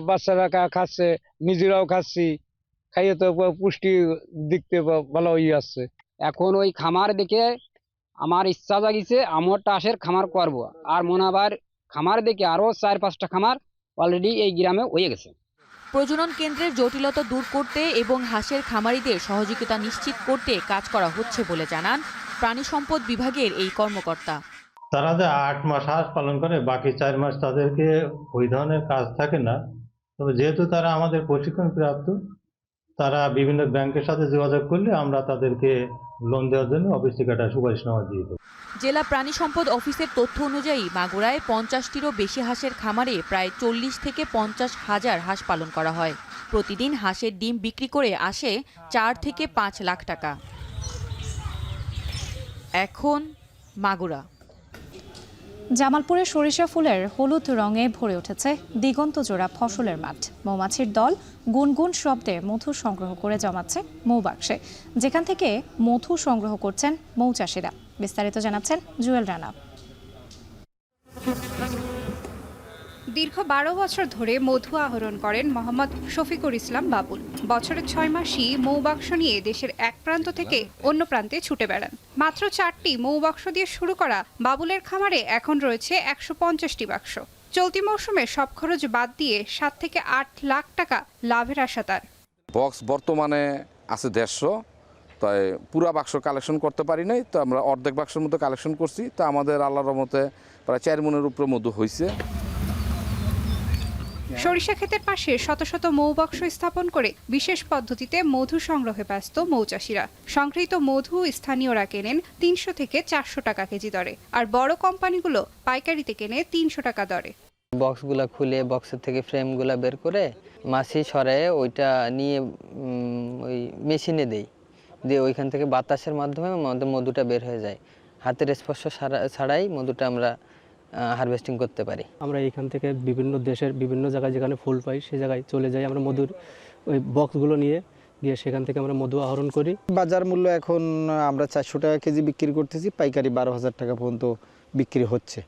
বাচ্চারা খাচ্ছে, নিজেরাও খাচ্ছি, খাইয়ে তো পুষ্টি দিকতে ভালো হয়ে আসছে। এখন ওই খামার দেখে আমার ইচ্ছা জাগিছে আমার হাঁসের খামার করব, আর মনে আবার খামার দেখে আরো 4-5টা খামার অলরেডি এই গ্রামে হয়ে গেছে। প্রজনন কেন্দ্রের জটিলতা দূর করতে এবং হাঁসের খামারিদের সহযোগিতা নিশ্চিত করতে কাজ করা হচ্ছে বলে জানান প্রাণী সম্পদ বিভাগের এই কর্মকর্তা। তারা যে 8 মাস হাঁস পালন করে, বাকি 4 মাস তাদেরকে ওই ধরনের কাজ থাকে না। তবে যেহেতু তারা আমাদের প্রশিক্ষণ প্রাপ্ত, তারা বিভিন্ন ব্যাংকের সাথে যোগাযোগ করলে আমরা তাদেরকে লোন দেওয়ার জন্য অফিস থেকে একটা সুপারিশনামা দিয়ে দেব। জেলা প্রাণী সম্পদ অফিসের তথ্য অনুযায়ী মাগুরায় 50টিরও বেশি হাঁসের খামারে প্রায় 40 থেকে 50 হাজার হাঁস পালন করা হয়। প্রতিদিন হাঁসের ডিম বিক্রি করে আসে 4 থেকে 5 লাখ টাকা। এখন মাগুরা। জামালপুরে সরিষা ফুলের হলুদ রঙে ভরে উঠেছে দিগন্ত জোড়া ফসলের মাঠ। মৌমাছির দল গুনগুন শব্দে মধু সংগ্রহ করে জমাচ্ছে মৌবাক্সে, যেখান থেকে মধু সংগ্রহ করছেন মৌচাষীরা। বিস্তারিত জানাচ্ছেন জুয়েল রানা। দীর্ঘ 12 বছর ধরে মধু আহরণ করেন মোহাম্মদ শফিকুর ইসলাম বাবুল। বছরের 6 মাসই মৌবাক্স নিয়ে দেশের এক প্রান্ত থেকে অন্য প্রান্তে ছুটে বেড়ান। মাত্র 4টি মৌবাক্স দিয়ে শুরু করা বাবুলের খামারে এখন রয়েছে 150টি বাক্স। চলতি মৌসুমে সব খরচ বাদ দিয়ে 7 থেকে 8 লাখ টাকা লাভের আশা তার। বক্স বর্তমানে আছে 150, তাই পুরা বাক্স কালেকশন করতে পারি নাই, তো আমরা অর্ধেক বাক্সের মতো কালেকশন করছি। তো আমাদের আল্লাহর রহমতে প্রায় 4 মনের উপরে মধু হয়েছে। সরিষা ক্ষেতের পাশে শত শত মৌবাক্স স্থাপন করে বিশেষ পদ্ধতিতে মধু সংগ্রহে ব্যস্ত মৌচাষীরা। সংগৃহীত মধু স্থানীয়রা কেনেন 300 থেকে 400 টাকা কেজি দরে, আর বড় কোম্পানিগুলো পাইকারিতে কেনে 300 টাকা দরে। বক্সগুলা খুলে বক্সের থেকে ফ্রেমগুলা বের করে মাছি সরায়ে ওইটা নিয়ে ওই মেশিনে দেই, দিয়ে ওইখান থেকে বাতাসের মাধ্যমে মধুটা বের হয়ে যায়। হাতের স্পর্শ ছাড়াই মধুটা আমরা হারভেস্টিং করতে পারি। আমরা এখান থেকে বিভিন্ন দেশের বিভিন্ন জায়গায় যেখানে ফুল পাই সেই জায়গায় চলে যাই, আমরা মধুর ওই বক্সগুলো নিয়ে গিয়ে সেখান থেকে আমরা মধু আহরণ করি। বাজার মূল্য এখন আমরা 400 টাকা কেজি বিক্রি করতেছি, পাইকারি 12,000 টাকা পর্যন্ত বিক্রি হচ্ছে,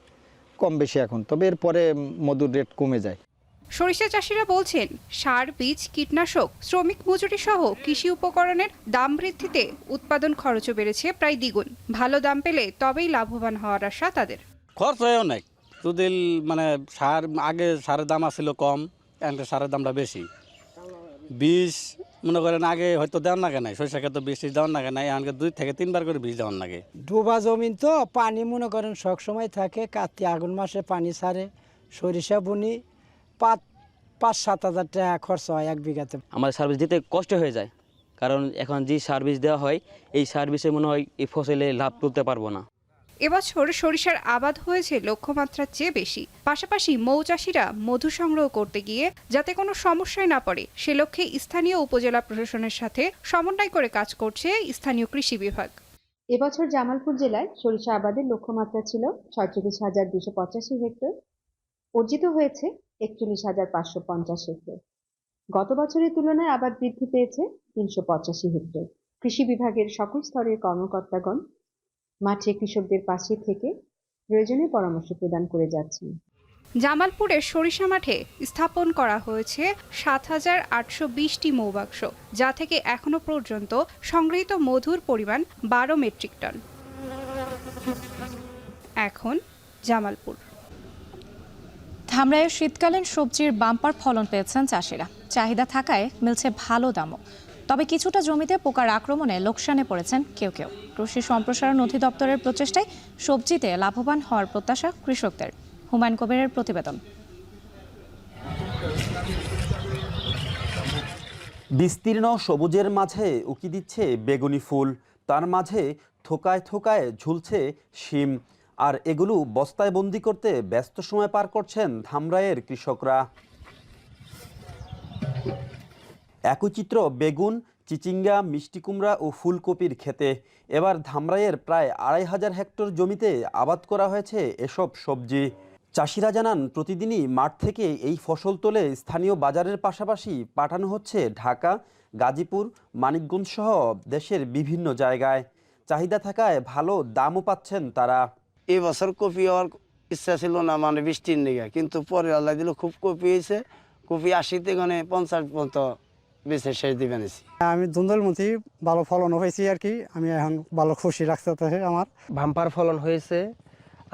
কম বেশি এখন, তবে এরপরে মধুর রেট কমে যায়। সরিষা চাষিরা বলছেন সার, বীজ, কীটনাশক, শ্রমিক মজুরি সহ কৃষি উপকরণের দাম বৃদ্ধিতে উৎপাদন খরচও বেড়েছে প্রায় দ্বিগুণ। ভালো দাম পেলে তবেই লাভবান হওয়ার আশা তাদের। খরচ হয় অনেক, যদি মানে সার আগে সারের দাম আসছিল কম, এখন সারের দামটা বেশি। বীজ মনে করেন আগে হয়তো দেওয়ার লাগে নাই, সরিষা ক্ষেত্রে বৃষ্টি দেওয়ার লাগে নাই, এখন 2 থেকে 3 বার করে বীজ দেওয়ার লাগে। ডোবা জমিন তো পানি মনে করেন সব সময় থাকে, কার্তিক আগুন মাসে পানি ছাড়ে, সরিষা বুনি 5-7 হাজার টাকা খরচ হয় 1 বিঘাতে। আমাদের সার্ভিস দিতে কষ্ট হয়ে যায়, কারণ এখন যে সার্ভিস দেওয়া হয় এই সার্ভিসে মনে হয় এই ফসলে লাভ তুলতে পারবো না। এবছর সরিষার আবাদ হয়েছে লক্ষ্যমাত্রার চেয়ে বেশি। পাশাপাশি মৌচাষিরা মধু সংগ্রহ করতে গিয়ে যাতে কোনো সমস্যায় না পড়ে সে লক্ষ্যে স্থানীয় উপজেলা প্রশাসনের সাথে সমন্বয় করে কাজ করছে স্থানীয় কৃষি বিভাগ। এবছর জামালপুর জেলায় সরিষা আবাদের লক্ষ্যমাত্রা ছিল 46,285 হেক্টর, অর্জিত হয়েছে 41,550 হেক্টর। গত বছরের তুলনায় আবাদ বৃদ্ধি পেয়েছে 385 হেক্টর। কৃষি বিভাগের সকল স্তরের কর্মকর্তাগণ মাঠে কৃষকদের পাশে থেকে প্রয়োজনীয় পরামর্শ প্রদান করে যাচ্ছেন। জামালপুরের সরিষা মাঠে স্থাপন করা হয়েছে 7,820টি মৌবাক্স, যা থেকে এখনো পর্যন্ত সংগৃহীত মধুর পরিমাণ 12 মেট্রিক টন। এখন জামালপুর। ধামরাইয়ের শীতকালীন সবজির বাম্পার ফলন পেয়েছেন চাষিরা। চাহিদা থাকায় মিলছে ভালো দামও, তবে কিছুটা জমিতে পোকার আক্রমণে লোকসানে পড়েছেন কেউ কেউ। কৃষি সম্প্রসারণ অধিদপ্তরের প্রচেষ্টায় সবজিতে লাভবান হওয়ার প্রত্যাশা কৃষকদের। হুমায়ুন কবিরের প্রতিবেদন। বিস্তীর্ণ সবুজের মাঝে উকি দিচ্ছে বেগুনি ফুল, তার মাঝে থোকায় থোকায় ঝুলছে শিম, আর এগুলো বস্তায় বন্দি করতে ব্যস্ত সময় পার করছেন ধামরাইয়ের কৃষকরা। একই চিত্র বেগুন, চিচিঙ্গা, মিষ্টি কুমড়া ও ফুলকপির ক্ষেতে। এবার ধামরাইয়ের প্রায় 2,500 হেক্টর জমিতে আবাদ করা হয়েছে এসব সবজি। চাষিরা জানান প্রতিদিনই মাঠ থেকে এই ফসল তোলে স্থানীয় বাজারের পাশাপাশি পাঠানো হচ্ছে ঢাকা, গাজীপুর, মানিকগঞ্জ সহ দেশের বিভিন্ন জায়গায়। চাহিদা থাকায় ভালো দামও পাচ্ছেন তারা। এই বছর কপি হওয়ার ইচ্ছা ছিল না, মানে বৃষ্টির নিগে, কিন্তু পরে আল্লাহ দিল খুব কপি হয়েছে। কপি 80 থেকে 50 পর্যন্ত বেশি শেষ দিবেন। আমি ধুন্দলমতি ভালো ফলন হয়েছে আর কি, আমি এখন ভালো খুশি রাখতে আমার। ভাম্পার ফলন হয়েছে,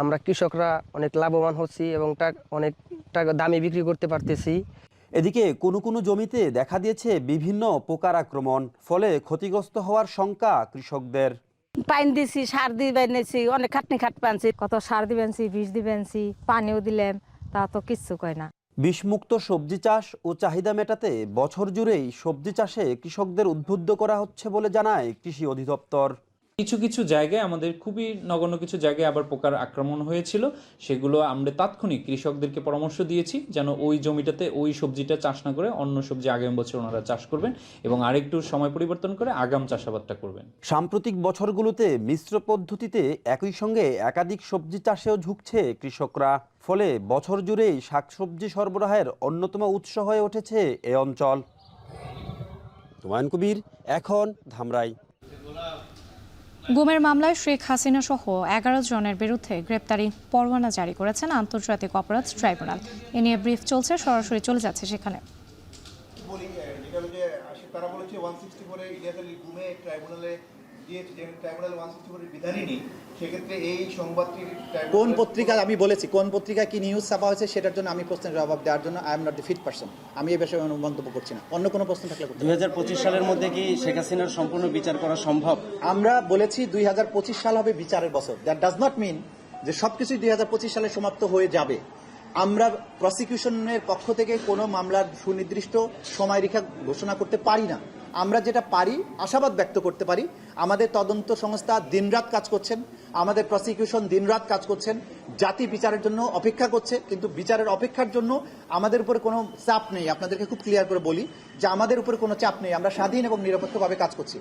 আমরা কৃষকরা অনেক লাভবান হচ্ছি এবং অনেক টাকা দামে বিক্রি করতে পারতেছি। এদিকে কোনো কোনো জমিতে দেখা দিয়েছে বিভিন্ন পোকার আক্রমণ, ফলে ক্ষতিগ্রস্ত হওয়ার শঙ্কা কৃষকদের। পানি দিছি, সার দিয়ে বেনেছি, অনেক খাটনি খাট পানছি, কত সার দিবেনছি, বীজ দিবেনছি, পানিও দিলাম, তা তো কিচ্ছু কয় না। বিষমুক্ত সবজি চাষ ও চাহিদা মেটাতে বছর জুড়েই সবজি চাষে কৃষকদের উদ্বুদ্ধ করা হচ্ছে বলে জানায় কৃষি অধিদপ্তর। কিছু কিছু জায়গায় আমাদের খুবই নগণ্য কিছু জায়গায় আবার পোকার আক্রমণ হয়েছিল, সেগুলো আমরা তাৎক্ষণিক কৃষকদেরকে পরামর্শ দিয়েছি যেন ওই জমিটাতে ওই সবজিটা চাষ না করে অন্য সবজি আগামী বছর ওনারা চাষ করবেন এবং আরেকটু সময় পরিবর্তন করে আগাম চাষাবাদটা করবেন। সাম্প্রতিক বছরগুলোতে মিশ্র পদ্ধতিতে একই সঙ্গে একাধিক সবজি চাষেও ঝুঁকছে কৃষকরা, ফলে বছর জুড়েই শাকসবজি সরবরাহের অন্যতম উৎস হয়ে উঠেছে এ অঞ্চল। হুমায়ুন কবির, এখন ধামরাই। গুমের মামলায় শেখ হাসিনা সহ 11 জনের বিরুদ্ধে গ্রেপ্তারি পরোয়ানা জারি করেছেন আন্তর্জাতিক অপরাধ ট্রাইব্যুনাল। এ নিয়ে ব্রিফ চলছে, সরাসরি চলে যাচ্ছে সেখানে। কোন পত্রিকা আমি বলেছি, কোন পত্রিকা কি নিউজ ছাপা হয়েছে সেটার জন্য আমি প্রশ্নের জবাব দেওয়ার জন্য I am not the fit person. আমি এই বিষয়ে মন্তব্য করছি না। অন্য কোনো প্রশ্ন থাকলে 2025 সালের মধ্যে কি শেখ হাসিনার সম্পূর্ণ বিচার করা সম্ভব? আমরা বলেছি 2025 সাল হবে বিচারের বছর। দ্যাট ডাজ নট মিন যে সবকিছু 2025 সালে সমাপ্ত হয়ে যাবে। আমরা প্রসিকিউশনের পক্ষ থেকে কোনো মামলার সুনির্দিষ্ট সময়রেখা ঘোষণা করতে পারি না। আমরা যেটা পারি, আশাবাদ ব্যক্ত করতে পারি, আমাদের তদন্ত সংস্থা দিনরাত কাজ করছেন, আমাদের প্রসিকিউশন দিনরাত কাজ করছেন, জাতি বিচারের জন্য অপেক্ষা করছে, কিন্তু বিচারের অপেক্ষার জন্য আমাদের উপরে কোনো চাপ নেই। আপনাদেরকে খুব ক্লিয়ার করে বলি যে আমাদের উপরে কোনো চাপ নেই, আমরা স্বাধীন এবং নিরপেক্ষভাবে কাজ করছি।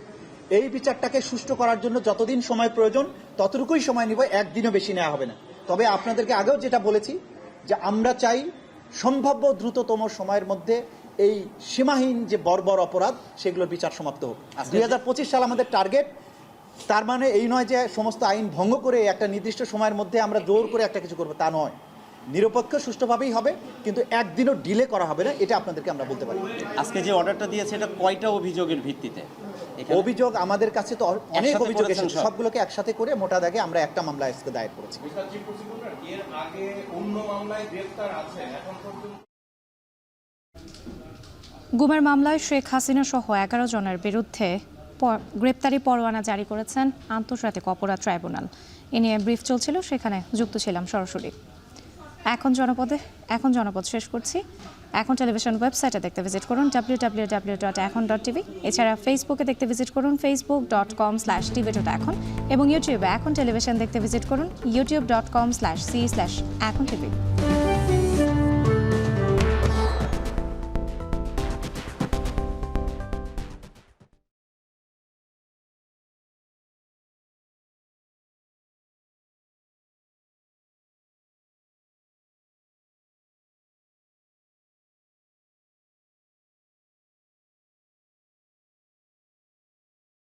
এই বিচারটাকে সুষ্ঠু করার জন্য যতদিন সময় প্রয়োজন ততটুকুই সময় নিব, একদিনও বেশি নেওয়া হবে না। তবে আপনাদেরকে আগেও যেটা বলেছি যে আমরা চাই সম্ভাব্য দ্রুততম সময়ের মধ্যে এই সীমাহীন যে বর্বর অপরাধ সেগুলোর বিচার সমাপ্ত হোক। 2025 সাল আমাদের টার্গেট। তার মানে এই নয় যে সমস্ত আইন ভঙ্গ করে একটা নির্দিষ্ট সময়ের মধ্যে আমরা জোর করে একটা কিছু করবো, তা নয়। নিরপেক্ষ সুষ্ঠুভাবেই হবে, কিন্তু একদিনও ডিলে করা হবে না, এটা আপনাদেরকে আমরা বলতে পারি। আজকে যে অর্ডারটা দিয়েছে এটা কয়টা অভিযোগের ভিত্তিতে? অভিযোগ আমাদের কাছে তো অনেক একসাথে অভিযোগ করেছেন এসেছে, সব? সবগুলোকে একসাথে করে মোটা দাগে আমরা একটা মামলা আজকে দায়ের করেছি। গুমের মামলায় শেখ হাসিনা সহ 11 জনের বিরুদ্ধে গ্রেপ্তারি পরোয়ানা জারি করেছেন আন্তর্জাতিক অপরাধ ট্রাইব্যুনাল। এ নিয়ে ব্রিফ চলছিল, সেখানে যুক্ত ছিলাম সরাসরি। এখন জনপদ শেষ করছি। এখন টেলিভিশন ওয়েবসাইটে দেখতে ভিজিট করুন www.এখন.tv। এছাড়া ফেসবুকে দেখতে ভিজিট করুন facebook.com/tvtotekhon এবং ইউটিউবে এখন টেলিভিশন দেখতে ভিজিট করুন youtube.com/c/ekhon tv।